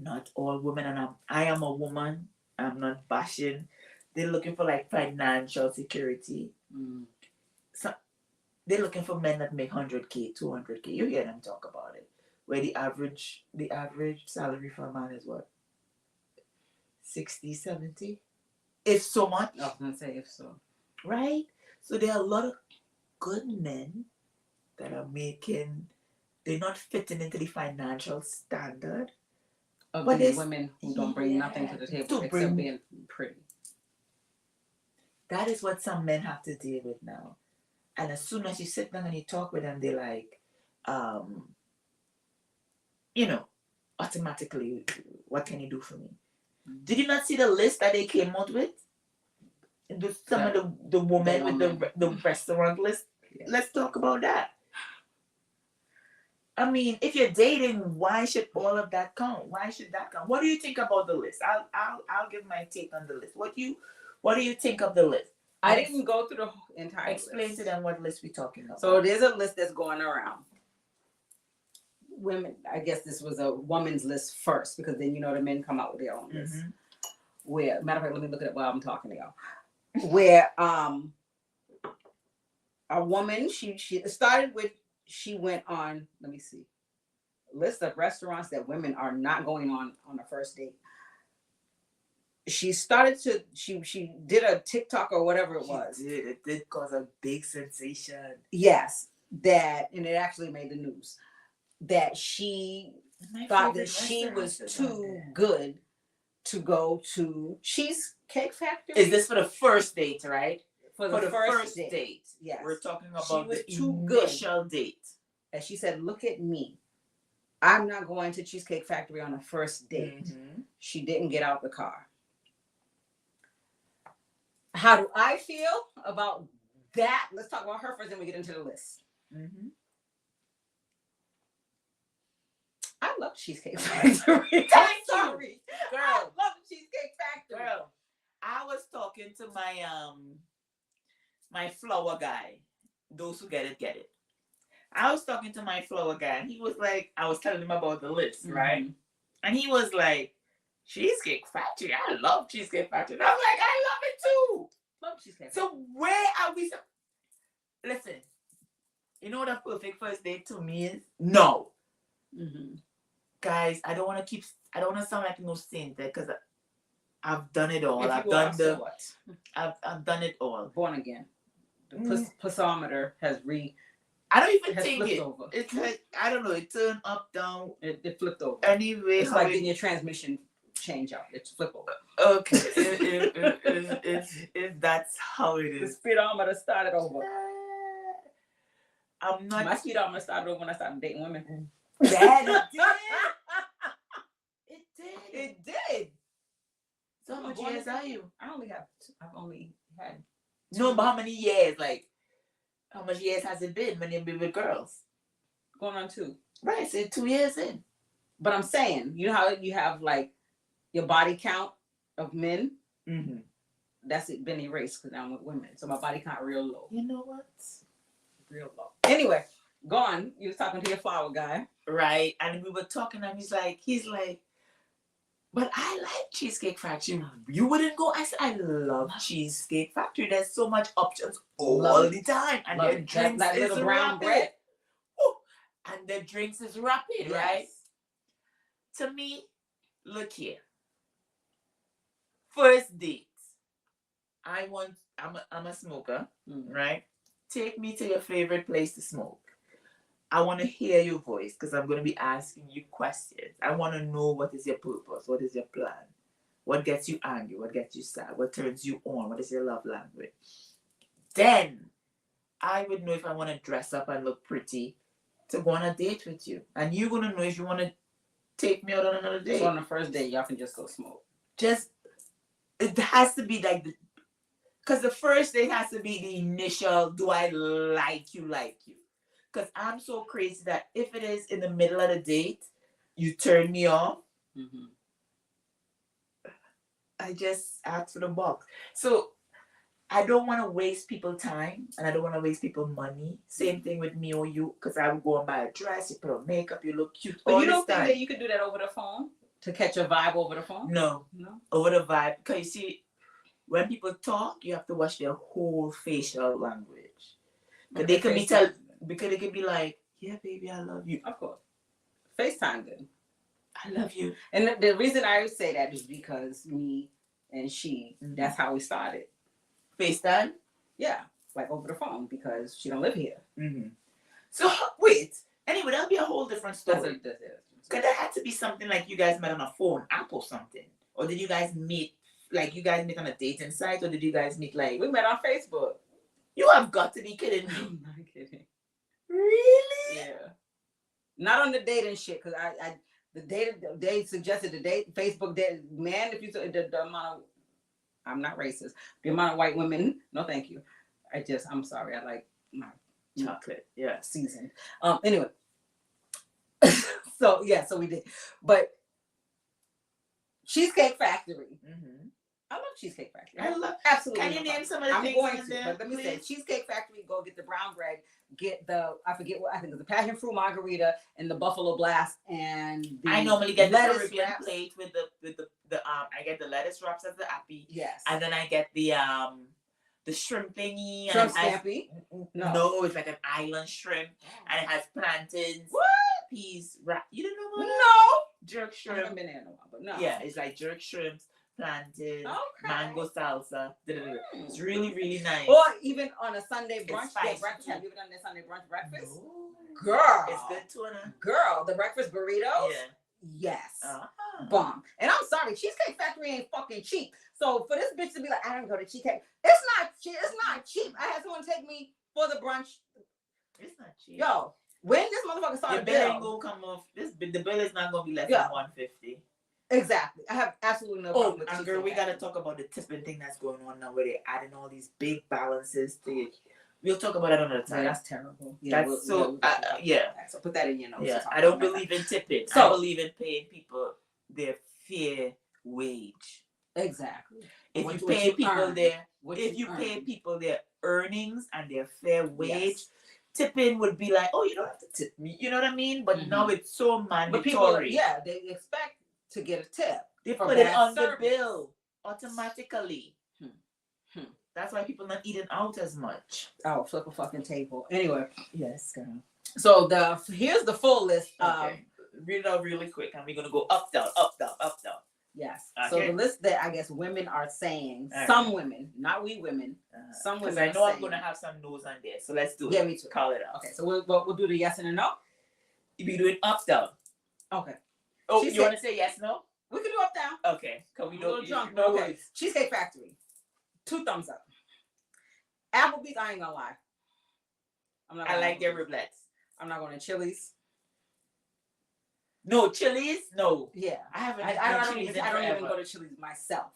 S2: not all women, and I am a woman, I'm not bashing. They're looking for like financial security. So they're looking for men that make 100K, 200K. You hear them talk about it. Where the average salary for a man is what? 60, 70? If so much.
S1: I was gonna say if so.
S2: Right? So there are a lot of good men that are they're not fitting into the financial standard.
S1: But these women who don't bring nothing to the table except being pretty.
S2: That is what some men have to deal with now. And as soon as you sit down and you talk with them, they're like, automatically, what can you do for me? Did you not see the list that they came out with? Some of the women with the restaurant list? Let's talk about that. I mean, if you're dating, why should all of that count? Why should that count? What do you think about the list? I'll give my take on the list. What do you think of the list?
S1: I didn't go through the entire
S2: Explain
S1: list.
S2: to them what list we're talking about.
S1: So there's a list that's going around. Women, I guess this was a woman's list first, because then the men come out with their own list. Where, matter of fact, let me look it up while I'm talking to y'all. Where a woman, she started with, she went on, let me see, list of restaurants that women are not going on a first date. She started to, she did a TikTok or whatever it was.
S2: It did cause a big sensation.
S1: Yes, that, and it actually made the news, that she thought that she was too good to go to Cheesecake Factory.
S2: Is this for the first date, right?
S1: For the first date.
S2: Yes. We're talking about
S1: she was
S2: the
S1: too
S2: initial date.
S1: And she said, look at me. I'm not going to Cheesecake Factory on a first date. She didn't get out the car. How do I feel about that? Let's talk about her first, then we get into the list. I love Cheesecake Factory. I'm sorry.
S2: Girl.
S1: I love Cheesecake Factory.
S2: Girl, I was talking to my my flower guy. Those who get it. I was talking to my flower guy, and he was like, I was telling him about the list, right? And he was like, Cheesecake Factory. I love Cheesecake Factory. And I was like, I love it too.
S1: Love Cheesecake Factory.
S2: So where are we? Listen, you know what a perfect first date to me is? No. Guys, I don't want to sound like no saint there, because I've done it all. I've done done it all.
S1: Born again. The pulsometer has
S2: I don't even think
S1: flipped
S2: it.
S1: over.
S2: It's like, I don't know. It turned up, down.
S1: It flipped over.
S2: Anyway,
S1: it's like getting your transmission change out. It's flip over.
S2: Okay, if that's how it is.
S1: The speedometer started over.
S2: I'm not.
S1: My speedometer started over when I started dating women.
S2: That
S1: It did.
S2: So how much years are you?
S1: I've only had.
S2: No, but how many years? Like, how much years has it been when you've been with girls?
S1: Going on 2.
S2: Right, so 2 years in.
S1: But I'm saying, you know how you have like your body count of men? That's been erased because now I'm with women. So my body count real low.
S2: You know what?
S1: Real low. Anyway, go on. You was talking to your flower guy.
S2: Right. And we were talking, and he's like, but I like Cheesecake Factory. You wouldn't go? I said, I love Cheesecake Factory. There's so much options all the time. And their drinks
S1: that
S2: is
S1: little brown
S2: rapid.
S1: bread.
S2: Ooh. And their drinks is rapid, right? To me, look here. First date. I'm a smoker, right? Take me to your favorite place to smoke. I want to hear your voice, because I'm going to be asking you questions. I want to know, what is your purpose? What is your plan? What gets you angry? What gets you sad? What turns you on? What is your love language? Then I would know if I want to dress up and look pretty to go on a date with you. And you're going to know if you want to take me out on another date.
S1: So on the first date, y'all can just go smoke.
S2: It has to be like, because the first date has to be the initial, do I like you? Because I'm so crazy that if it is in the middle of the date, you turn me off, I just ask for the box. So I don't want to waste people's time, and I don't want to waste people's money. Same thing with me or you, because I would go and buy a dress, you put on makeup, you look cute.
S1: But you don't think that you could do that over the phone? To catch a vibe over the phone?
S2: No. Over the vibe. Because you see, when people talk, you have to watch their whole facial language. Because they can be like, yeah, baby, I love you.
S1: Of course. FaceTime good.
S2: I love you.
S1: And the reason I say that is because me and she, that's how we started.
S2: FaceTime?
S1: Yeah. Like over the phone, because she don't live here.
S2: So, wait. Anyway, that'll be a whole different story.
S1: That's it.
S2: Because that had to be something like you guys met on a phone app or something. Or did you guys meet, like you guys meet on a dating site? Or did you guys meet like...
S1: We met on Facebook.
S2: You have got to be kidding me.
S1: I'm not kidding.
S2: Really?
S1: Yeah. Not on the dating shit, because they suggested the date, Facebook date. Man, if you saw the amount of... I'm not racist. The amount of white women, no thank you. I'm sorry. I like my
S2: chocolate. Yeah.
S1: seasoned. Anyway, so we did, but Cheesecake Factory.
S2: Mm-hmm.
S1: I love Cheesecake Factory.
S2: I love.
S1: Absolutely.
S2: Can you name some of the
S1: I'm
S2: things
S1: going
S2: in
S1: to,
S2: there?
S1: but let me say,
S2: Please?
S1: Cheesecake Factory. Go get the brown bread. Get the I forget what I think it's the passion fruit margarita and the buffalo blast and the
S2: I normally get the
S1: lettuce
S2: Caribbean
S1: wraps.
S2: plate with the I get the lettuce wraps as the appy.
S1: Yes.
S2: And then I get the shrimp thingy.
S1: Shrimp
S2: and it has,
S1: scampi.
S2: No, it's like an island shrimp, and it has plantains.
S1: What?
S2: Peas wrap. You didn't know about
S1: No.
S2: that? Jerk
S1: I
S2: shrimp.
S1: haven't been there in a while, but no.
S2: Yeah, it's like jerk shrimps, plantains,
S1: Okay.
S2: mango salsa. It's really, really nice.
S1: Or even on a Sunday brunch,
S2: spicy
S1: breakfast.
S2: too.
S1: Have you ever done their Sunday brunch breakfast?
S2: No.
S1: Girl.
S2: It's good too, Anna.
S1: Girl, the breakfast burritos?
S2: Yeah.
S1: Yes.
S2: Uh-huh.
S1: Bomb. And I'm sorry, Cheesecake Factory ain't fucking cheap. So for this bitch to be like, I don't go to Cheesecake, it's not cheap. I had someone take me for the brunch.
S2: It's not cheap.
S1: Yo, when this motherfucker started
S2: Your bill ain't gonna come off. The bill is not gonna be less than $150.
S1: Exactly. I have absolutely no problem with
S2: and girl, we gotta talk about the tipping thing that's going on now where they're adding all these big balances to it. We'll talk about that another time.
S1: Yeah, that's terrible.
S2: Yeah, yeah.
S1: So put that in your notes.
S2: Yeah, I don't believe in tipping.
S1: So,
S2: I believe in paying people their fair wage.
S1: Exactly.
S2: If you pay people their earnings and their fair wage, tipping would be like, oh, you don't have to tip me. You know what I mean? But now it's so mandatory.
S1: But people, they expect to get a tip.
S2: They put it on the bill automatically. That's why people not eating out as much.
S1: Oh, flip a fucking table. Anyway.
S2: Yes, girl.
S1: So here's the full list.
S2: Okay. Read it out really quick, and we're gonna go up, down, up, down, up, down.
S1: Yes.
S2: Okay.
S1: So the list that I guess women are saying, some women, not we women, some women.
S2: Because I know I'm gonna have some no's on there, so let's do it.
S1: Yeah, me too.
S2: Call it out.
S1: Okay, so we'll do the yes and a no.
S2: You be doing up, down.
S1: Okay.
S2: Oh, you want to say yes, no?
S1: We can do up, down.
S2: Okay. Cause we don't.
S1: Drunk.
S2: No
S1: okay.
S2: worries.
S1: Cheesecake Factory. 2 thumbs up. Applebee's, I ain't gonna lie.
S2: I like their riblets.
S1: I'm not going to Chili's.
S2: No, Chili's? No.
S1: Yeah.
S2: I don't even
S1: go to Chili's myself.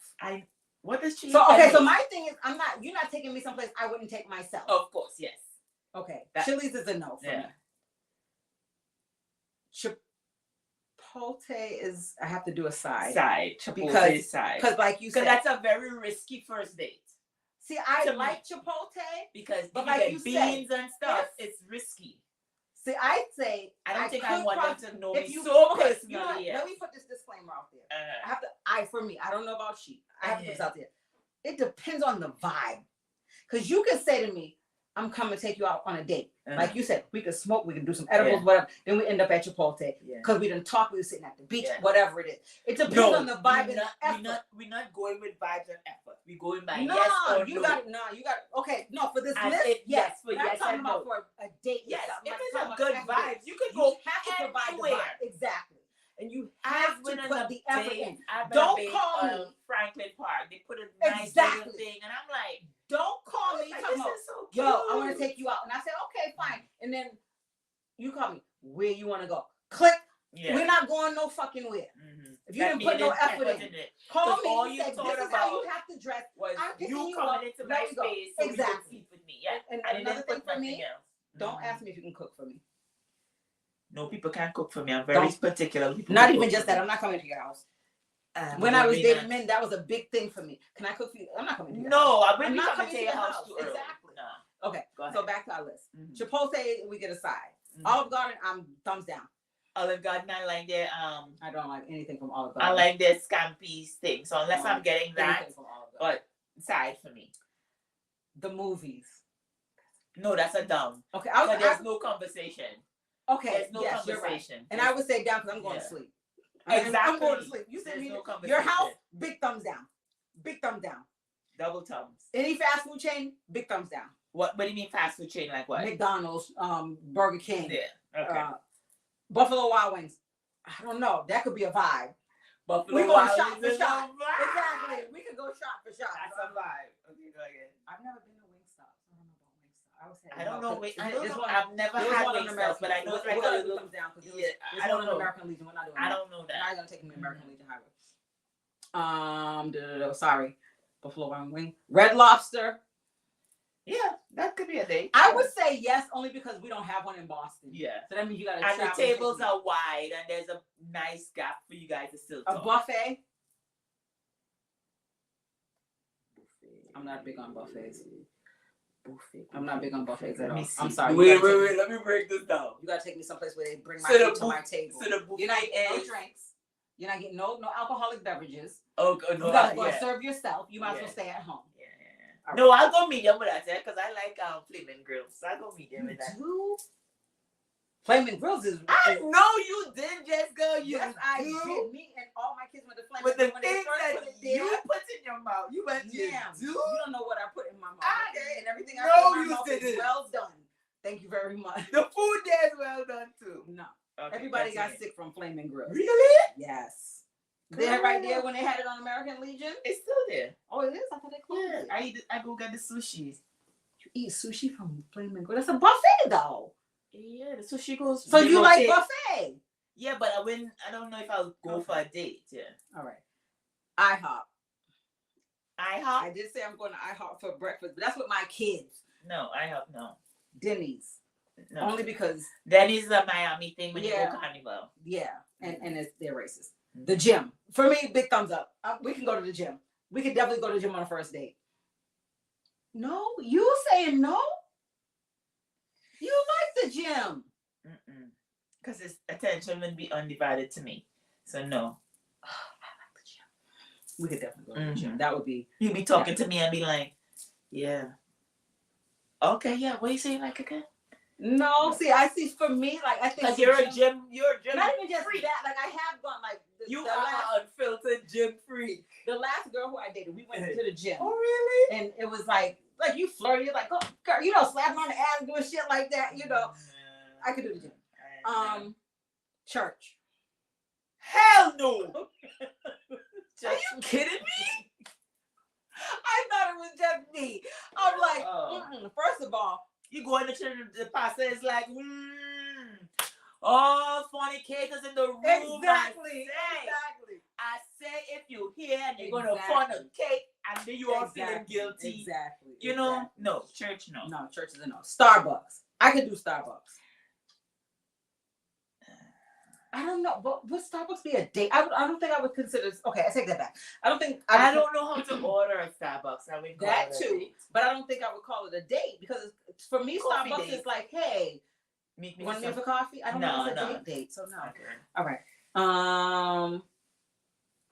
S2: What does Chili's?
S1: So okay, so my thing is you're not taking me someplace I wouldn't take myself.
S2: Of course, yes.
S1: Okay. Chili's is a no for me. Chipotle is I have to do a side.
S2: Chipotle
S1: because like you said,
S2: that's a very risky first date.
S1: See, I like Chipotle
S2: because
S1: but
S2: if
S1: like
S2: you get beans and stuff, it's risky.
S1: See, I'd say
S2: I don't think I want them to know me
S1: so
S2: personally.
S1: You know what, let me put this disclaimer out there. I don't know about sheep. I have to put this out there. It depends on the vibe. Because you can say to me, I'm coming to take you out on a date. Like you said, we could smoke, we can do some edibles, whatever. Then we end up at Chipotle. Because we didn't talk, we were sitting at the beach, whatever it is. It depends on the vibe and the effort.
S2: We're not going with vibes and effort. We're going by
S1: yes or no. Okay, no, for this list, yes. For yes, I'm talking about for a date.
S2: Yes, if it's a good vibe, you could go
S1: have to provide the vibe. Exactly. And you have to put the effort in. Don't call me
S2: Franklin Park. They put a nice little thing, and I'm like,
S1: don't call me.
S2: This is so
S1: cute. Yo, I want to take you out, and I said, okay, fine. And then you call me. Where you want to go? Click. Yeah. We're not going no fucking where. If you didn't put no effort in it, call me.
S2: All you
S1: said,
S2: thought
S1: this is
S2: about
S1: how you have to dress.
S2: I'm you coming into my space, so exactly. With me. Yeah.
S1: And another thing for me, don't ask me if you can cook for me.
S2: No, people can't cook for me. I'm very particular.
S1: Not even just that. I'm not coming to your house. When I was dating men, that was a big thing for me. Can I cook for you? I'm not coming to your house.
S2: No, I wouldn't be coming to your house too early.
S1: Exactly. No. Okay, so back to our list. Chipotle, we get a side. Olive Garden, I'm thumbs down.
S2: Olive Garden, I like their
S1: I don't like anything from Olive Garden.
S2: I like their scampi thing. So unless I'm getting that, but side for me.
S1: The movies.
S2: No, that's a down.
S1: Okay,
S2: there's no conversation.
S1: Okay,
S2: there's no conversation.
S1: Right. And I would say down because I'm going to sleep.
S2: Exactly.
S1: I'm going to sleep. You said your house, big thumbs down. Big thumbs down.
S2: Double thumbs.
S1: Any fast food chain, big thumbs down.
S2: What do you mean fast food chain? Like what?
S1: McDonald's, Burger King.
S2: Yeah. Okay.
S1: Buffalo Wild Wings. I don't know. That could be a vibe.
S2: Buffalo Wild Wings.
S1: Shot for shot. Exactly. We could go shot for shot.
S2: That's a vibe. Okay, go again.
S1: I've never been to Wingstop. I don't know about Wingstop.
S2: I don't know. I've never had Wingstop, but I know it's like a little.
S1: I don't know. American Legion. We're not doing that.
S2: I don't know that.
S1: I'm not gonna take me to American Legion Highway. Sorry. Buffalo Wild Wing. Red Lobster.
S2: Yeah, that could be a date.
S1: I would say yes, only because we don't have one in Boston.
S2: Yeah.
S1: So that means you got to
S2: And the
S1: travel.
S2: tables are wide, and there's a nice gap for you guys to still talk.
S1: A buffet? I'm not big on buffets. I'm not big on buffets at all. I'm sorry.
S2: Wait. Let me break this down.
S1: You gotta take me someplace where they bring my food to my table.
S2: So the buffet
S1: You're not getting no drinks. You're not getting no alcoholic beverages.
S2: Oh, no.
S1: You gotta go serve yourself. You might as well stay at home.
S2: Yeah. No, I'll go medium with that because I like flaming grills. So I'll go medium with that.
S1: Flaming grills is.
S2: I know you did, Jessica.
S1: Yes, I did. Me and all my kids went to flaming.
S2: With the things that you put in your mouth, you went to do.
S1: You don't know what I put in my mouth. And everything I put in my mouth is well done. Thank you very much.
S2: The food there is well done too.
S1: No. Okay, everybody got sick from flaming grills.
S2: Really?
S1: Yes. They're right there when they had it on American Legion.
S2: It's still there.
S1: Oh, it is? I thought they closed.
S2: Yeah. I go get the sushi.
S1: You eat sushi from flaming grill? That's a buffet though.
S2: Yeah, the sushi goes.
S1: So you like buffet?
S2: Yeah, but I don't know if I'll go for a date. Yeah.
S1: All right. IHOP.
S2: I
S1: did say I'm going to IHOP for breakfast, but that's with my kids.
S2: No, IHOP no.
S1: Denny's. No. Only because
S2: Denny's is a Miami thing when you go carnival.
S1: Yeah, and they're racist. The gym. For me, big thumbs up. We can go to the gym. We can definitely go to the gym on a first date. No? You saying no? You like the gym.
S2: Because its attention would be undivided to me. So no.
S1: I like the gym. We could definitely go to the gym. That would be.
S2: You'd be talking to me and be like, yeah. Okay, yeah. What do you say like again?
S1: No, see, I see for me, like I think
S2: because you're a gym.
S1: Not even just freak. That, like I have gone like
S2: you are unfiltered gym freak.
S1: The last girl who I dated, we went to the gym.
S2: Oh really?
S1: And it was like you flirty, like oh, girl, you know, slapping on the ass, doing shit like that. You know, I could do the gym. Church.
S2: Hell no. Are you kidding me?
S1: I thought it was just me. I'm like, first of all.
S2: You go in the church, the pastor is like, oh, fornicators in the room.
S1: Exactly.
S2: I say if you're here and you're going to fornicate and then you are feeling guilty.
S1: Exactly.
S2: You know? No, church no.
S1: No, church is a no. Starbucks. I could do Starbucks. I don't know, but would Starbucks be a date? I don't think I would consider. Okay, I take that back. I don't think
S2: I don't know how to order a Starbucks. I would
S1: that too, but I don't think I would call it a date because for me,
S2: coffee
S1: Starbucks is like, hey,
S2: meet me
S1: want to meet for coffee? I don't know if it's a date, so no.
S2: Okay.
S1: All right.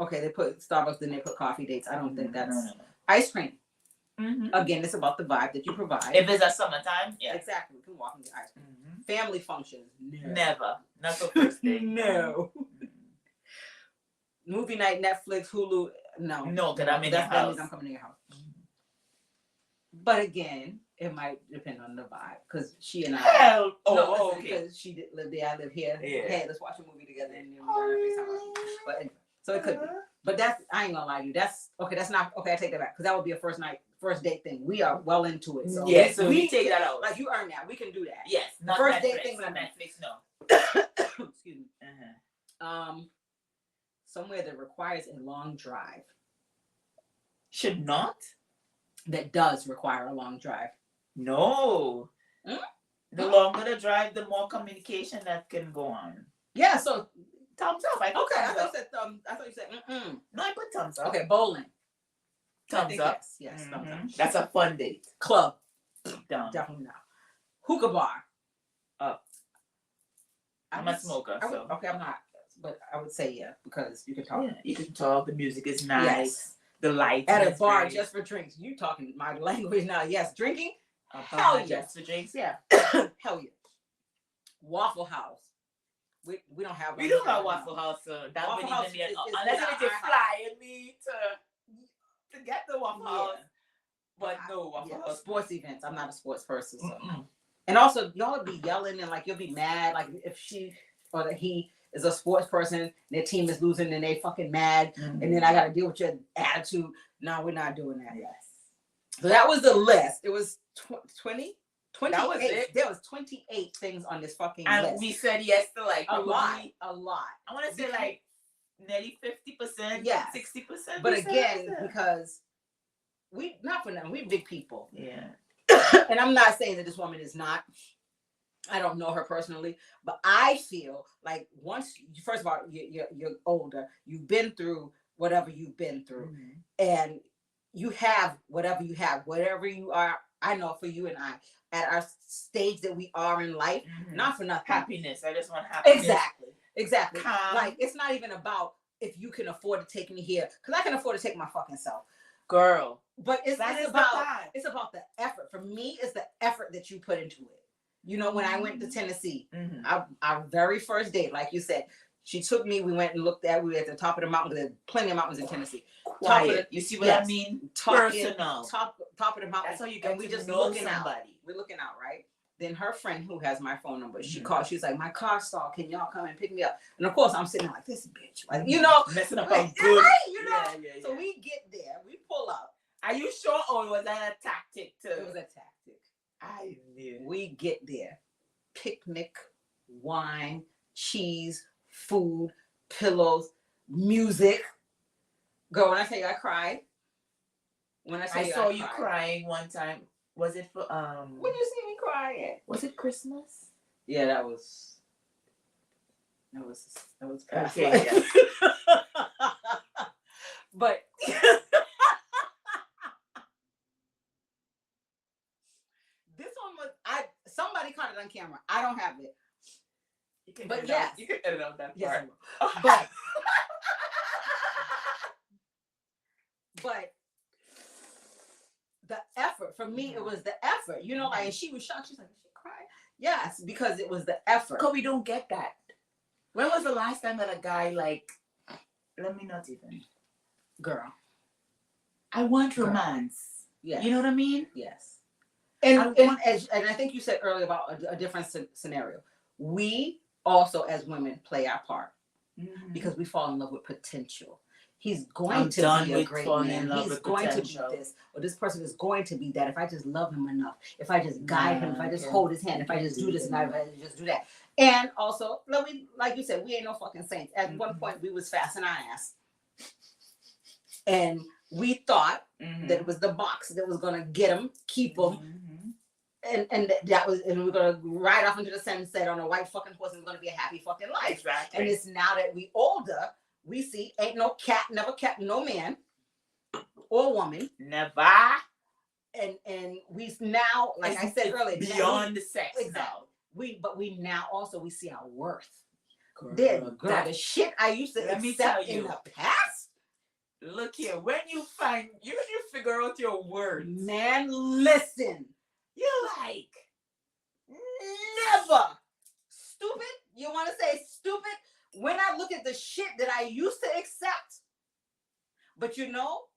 S1: Okay, they put Starbucks, then they put coffee dates. I don't think that's
S2: no.
S1: Ice cream. Again, it's about the vibe that you provide.
S2: If it's a summertime, yeah,
S1: exactly. We can walk and get ice cream. Family functions,
S2: never. Not the first day.
S1: No. Movie night, Netflix, Hulu. No,
S2: because I'm in your house.
S1: I'm coming to your house. But again, it might depend on the vibe because she and I. Okay. Because she live there, I live here.
S2: Yeah.
S1: Hey, let's watch a movie together and then we're gonna FaceTime. But anyway, so it could be. But that's I ain't gonna lie to you. That's okay. That's not okay. I take that back because that would be a first date thing. We are well into it. So
S2: yes, so we take that out.
S1: Like you earn that. We can do that.
S2: Yes, not
S1: first
S2: Netflix,
S1: date thing.
S2: Not Netflix. No.
S1: Excuse me. Somewhere that requires a long drive.
S2: Should not.
S1: That does require a long drive.
S2: No. The longer the drive, the more communication that can go on.
S1: Yeah. So
S2: thumbs up. I thought
S1: you said.
S2: No, I put thumbs up.
S1: Okay, bowling.
S2: Thumbs up.
S1: Yes, thumbs up.
S2: That's a fun date.
S1: Club.
S2: Down.
S1: Definitely not. Hookah bar.
S2: Up. I'm a smoker.
S1: Okay, I'm not. But I would say yeah because you can talk.
S2: Yeah, you can talk. The music is nice. Yes. The lights
S1: at a bar great. Just for drinks. You talking my language now? Yes, drinking. Hell yeah.
S2: Just for drinks. Yeah.
S1: Hell yeah. Waffle House. We don't have.
S2: We don't have Waffle House. That Waffle House is unless they fly me to get the Waffle House. But no Waffle House.
S1: Sports events. I'm not a sports person. So. And also, y'all be yelling and like you'll be mad. Like if she or he is a sports person, their team is losing and they fucking mad, and then I got to deal with your attitude. No, we're not doing that. Yes. So that was the list. It was 20. 28. That was it. There was 28 things on this fucking list.
S2: And we said yes to like
S1: a lot. I
S2: want to say like nearly 50%,
S1: yeah,
S2: 60%.
S1: But again, because we not for nothing, we big people.
S2: Yeah.
S1: And I'm not saying that this woman is not. I don't know her personally, but I feel like once, first of all, you're older, you've been through whatever you've been through, and you have whatever you are. I know for you and I, at our stage that we are in life, not for nothing.
S2: Happiness. I just want happiness.
S1: Exactly. Like, it's not even about if you can afford to take me here, because I can afford to take my fucking self,
S2: girl.
S1: but it's about the effort. For me, it's the effort that you put into it. You know, when I went to Tennessee, our very first date, like you said, she took me. We went and looked we were at the top of the mountain. There's plenty of mountains in Tennessee.
S2: Quiet. You see what I mean? Personal.
S1: Top of the mountain.
S2: That's how you get
S1: we
S2: to
S1: just
S2: know
S1: looking
S2: somebody.
S1: Out. We're looking out, right? Then her friend, who has my phone number, she called. She's like, "My car stalled. Can y'all come and pick me up?" And of course, I'm sitting there like, "This bitch," like, you know,
S2: messing up
S1: right,
S2: good.
S1: Right, you know.
S2: Yeah.
S1: So we get there. We pull up.
S2: Are you sure, or was that a tactic too?
S1: It was a tactic.
S2: I knew.
S1: We get there. Picnic, wine, cheese, food, pillows, music. Girl, when I tell you I cried.
S2: I saw you crying one time. Was it for
S1: When you see me crying?
S2: Was it Christmas?
S1: Yeah, that was past
S2: okay.
S1: life.
S2: Yeah.
S1: But this one was somebody caught it on camera. I don't have it. But yes,
S2: you can edit out that part.
S1: Yes, but the effort for me, it was the effort. You know, like, and she was shocked. She's like, "She cried." Yes, because it was the effort.
S2: Because we don't get that. When was the last time that a guy, like, let me not even.
S1: Girl,
S2: I want romance.
S1: Yeah,
S2: you know what I mean.
S1: Yes, and I think you said earlier about a different scenario. We also, as women, play our part because we fall in love with potential. He's going to be a great man. He's going to be this, or this person is going to be that. If I just love him enough, if I just guide him, if I just hold his hand, if I just do this and if I just do that. And also, like you said, we ain't no fucking saints. At one point, we was fasting our ass, and we thought that it was the box that was gonna get him, keep him. And that was, and we're gonna ride off into the sunset on a white fucking horse, and it's gonna be a happy fucking life.
S2: Exactly.
S1: And it's now that we older, we see ain't no cat, never kept no man or woman,
S2: never.
S1: And we now, like I said earlier,
S2: beyond the sex.
S1: Exactly. We now also we see our worth.
S2: Girl,
S1: the shit I used to accept in the past.
S2: Look here, when you figure out your words,
S1: man, listen.
S2: You're like,
S1: never. Stupid? You want to say stupid? When I look at the shit that I used to accept. But you know,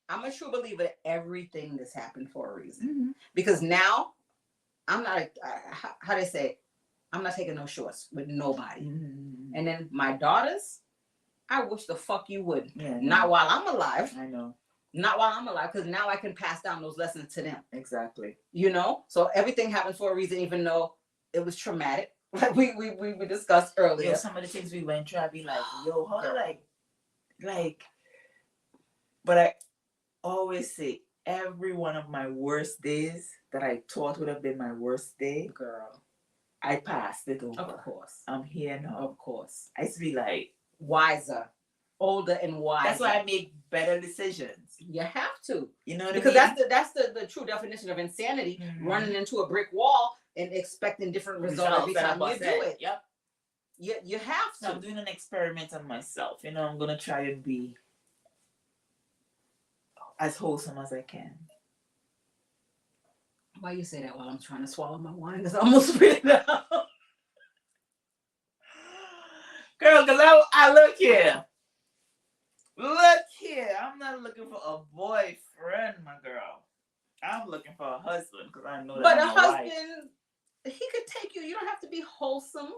S1: I'm a true believer that everything has happened for a reason. Because now, I'm not, how they say, I'm not taking no shorts with nobody. And then my daughters, I wish the fuck you would.
S2: Yeah,
S1: not while I'm alive.
S2: I know.
S1: Not while I'm alive, because now I can pass down those lessons to them.
S2: Exactly.
S1: You know? So everything happened for a reason, even though it was traumatic. Like we discussed earlier.
S2: Yo, some of the things we went through, I'd be like, yo, how like, but I always say every one of my worst days that I thought would have been my worst day, girl, I passed it over.
S1: Of course.
S2: I'm here now.
S1: Of course.
S2: I used to be like,
S1: wiser, older and wiser.
S2: That's why I make better decisions. You
S1: have to.
S2: You know what
S1: because
S2: I mean?
S1: That's the true definition of insanity, running into a brick wall and expecting different results every time you do it.
S2: Yep.
S1: You have to.
S2: So I'm doing an experiment on myself. You know, I'm going to try and be as wholesome as I can.
S1: Why you say that while I'm trying to swallow my wine? Because I almost spit it out.
S2: Girl, because I look here. Look here. I'm not looking for a boyfriend, my girl. I'm looking for a husband because I know that.
S1: But a husband, he could take you. You don't have to be wholesome.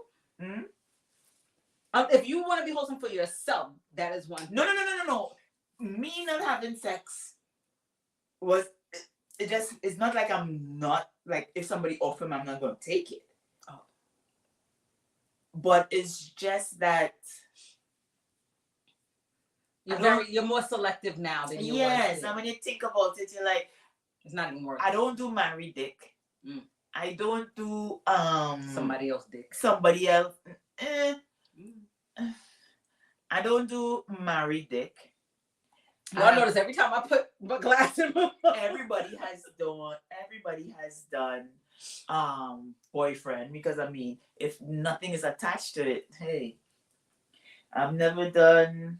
S1: If you want to be wholesome for yourself, that is one thing.
S2: No. Me not having sex was it's not like I'm not, like, if somebody offer me, I'm not going to take it. Oh. But it's just that
S1: you're more selective now than you were.
S2: Yes, and when you think about it, you're like,
S1: It's not even worth it.
S2: I don't do married dick. I don't do
S1: somebody else dick.
S2: Somebody else. I don't do married dick.
S1: Y'all notice every time I put my glass in my mouth.
S2: Everybody has done boyfriend, because I mean, if nothing is attached to it, hey, I've never done.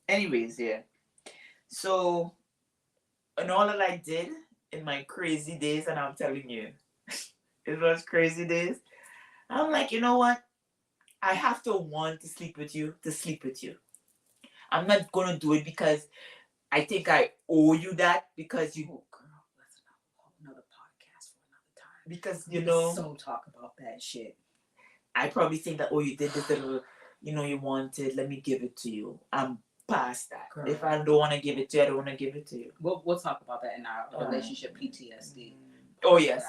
S2: Anyways, yeah. So, and all that I did in my crazy days, and I'm telling you, it was crazy days. I'm like, you know what? I have to want to sleep with you. I'm not gonna do it because I think I owe you that, because you.
S1: Oh, girl, that's another podcast for another time.
S2: Because you know.
S1: So talk about that shit.
S2: I probably think that, oh, you did this little, you know, you wanted. Let me give it to you. I'm past that. Girl. If I don't want to give it to you, I don't want to give it to you.
S1: We'll talk about that in our relationship PTSD.
S2: Oh yes.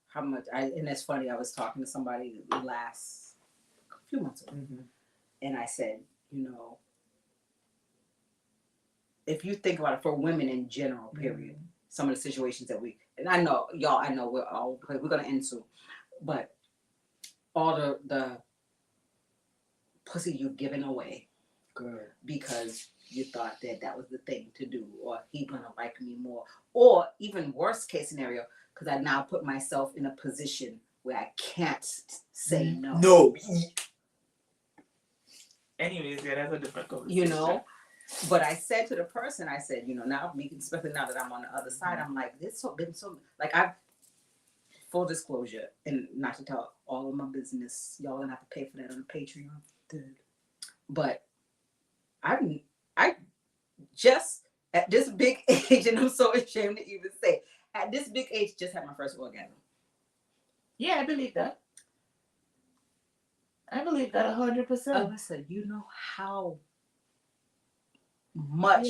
S1: How much? And it's funny. I was talking to somebody a few months ago, and I said, you know, if you think about it, for women in general, period, some of the situations that and I know we're gonna end soon, but all the pussy you've given away, girl, because you thought that was the thing to do, or he gonna like me more, or even worst case scenario, because I now put myself in a position where I can't say no.
S2: No. Anyways, yeah, that's a different conversation.
S1: You know, but I said to the person, I said, you know, now, especially now that I'm on the other side, I'm like, this been so, like, I've, full disclosure, and not to tell all of my business, y'all gonna have to pay for that on the Patreon. Dude. But I just, at this big age, and I'm so ashamed to even say, at this big age, just had my first orgasm.
S2: Yeah, I believe that. I believe that 100%.
S1: Alyssa, you know how much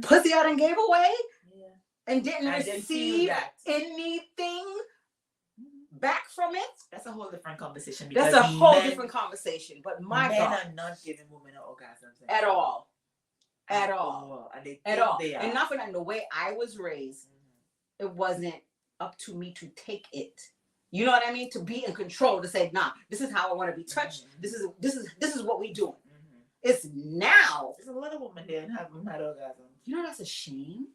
S1: pussy I done gave away and didn't receive anything back from it?
S2: That's a whole different conversation.
S1: That's a whole different conversation. But my
S2: men
S1: God,
S2: are not giving women orgasms
S1: at all. At all.
S2: And they
S1: at all.
S2: They are.
S1: And not for that, the way I was raised, it wasn't up to me to take it. You know what I mean? To be in control, to say, nah, this is how I want to be touched. This is what we doing. It's now.
S2: There's a lot of women there and haven't had orgasms.
S1: You know, that's a shame.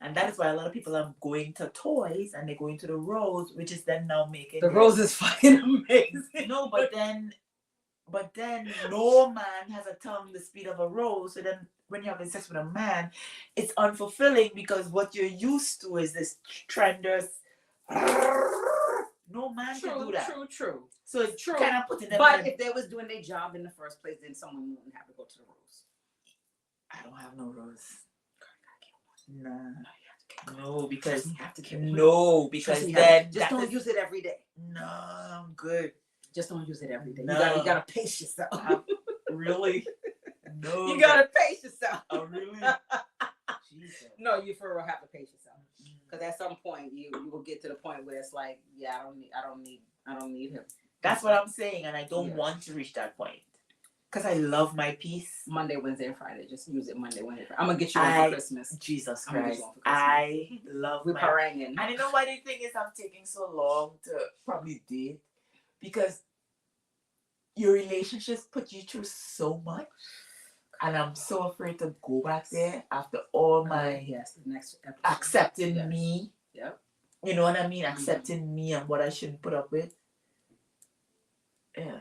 S2: And that is why a lot of people are going to toys and they're going to the rose, which is then now making
S1: the rose is fucking amazing.
S2: No, but then no man has a tongue the speed of a rose. So then when you're having sex with a man, it's unfulfilling, because what you're used to is this tremendous. No man can do that.
S1: True.
S2: So it's true. Kind of putting them.
S1: But if they was doing their job in the first place, then someone wouldn't have to go to the rose.
S2: I don't have no rose. Nah.
S1: No,
S2: because
S1: you have to get
S2: then
S1: just don't use it every day.
S2: No, I'm good.
S1: Just don't use it every day.
S2: No.
S1: You gotta pace yourself.
S2: Really? No.
S1: You gotta pace yourself.
S2: Oh, really? Jesus.
S1: No, you for real have to pace yourself. Because at some point you will get to the point where it's like, yeah, I don't need him.
S2: That's what I'm saying, and I don't want to reach that point. Because I love my peace.
S1: Monday, Wednesday, and Friday. Just use it Monday, Wednesday, Friday. I'm gonna get you one for Christmas.
S2: Jesus Christ. I love
S1: my paranging.
S2: And you know why the thing is I'm taking so long to probably date? Because your relationships put you through so much. And I'm so afraid to go back there after all my
S1: the next episode.
S2: Accepting me.
S1: Yep.
S2: You know what I mean? Accepting me and what I shouldn't put up with. Yeah.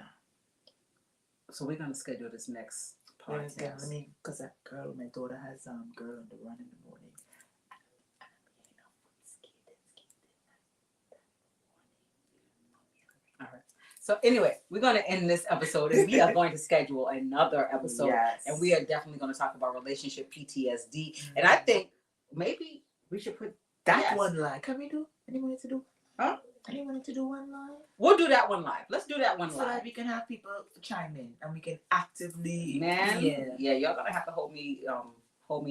S2: So we're gonna schedule this next podcast. Because that girl, my daughter has girl on the run in the morning.
S1: All right. So anyway, we're going to end this episode, and we are going to schedule another episode.
S2: Yes.
S1: And we are definitely going to talk about relationship PTSD. And I think maybe we should put
S2: that one live. Can we do? Anyone need to do?
S1: Huh?
S2: Anyone need to do one live?
S1: We'll do that one live. Let's do that one live.
S2: So that we can have people chime in and we can actively.
S1: Yeah, y'all gonna have to hold me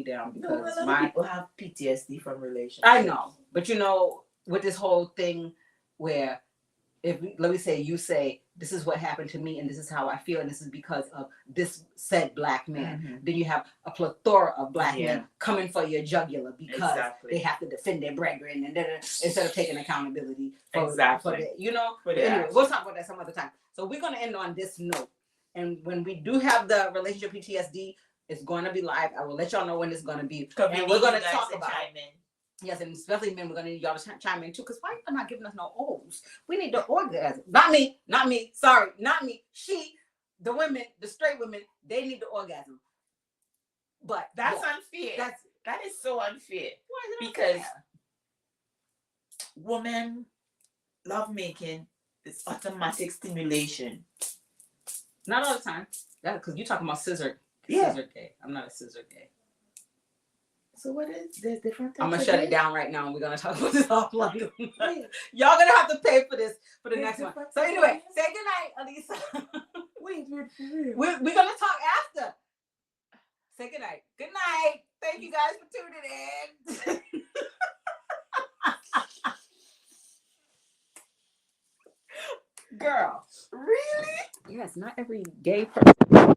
S1: down, because
S2: people have PTSD from relationships.
S1: I know, but you know, with this whole thing where let me say you say this is what happened to me and this is how I feel and this is because of this said black man. Then you have a plethora of black men coming for your jugular because they have to defend their brethren and instead of taking accountability for the, you know. Anyway, we'll talk about that some other time. So we're going to end on this note. And when we do have the relationship PTSD, it's going to be live. I will let y'all know when it's going to be. And we're going to talk about it. Yes, and especially men, we're going to need y'all to chime in too. Because why are you not giving us no O's? We need the orgasm. Not me. Sorry, not me. She, the women, the straight women, they need the orgasm. But
S2: that's unfair. That is so unfair. Because women love making this automatic stimulation.
S1: Not all the time. That's because you're talking about scissor gay. I'm not a scissor gay.
S2: So what is there's different types?
S1: I'm gonna shut it down right now and we're gonna talk about this offline. Y'all gonna have to pay for this for the next one. So anyway, say goodnight, Alisa. We're gonna talk after. Say goodnight. Good night. Thank you guys for tuning in. Girl, really? Yes, not every gay person.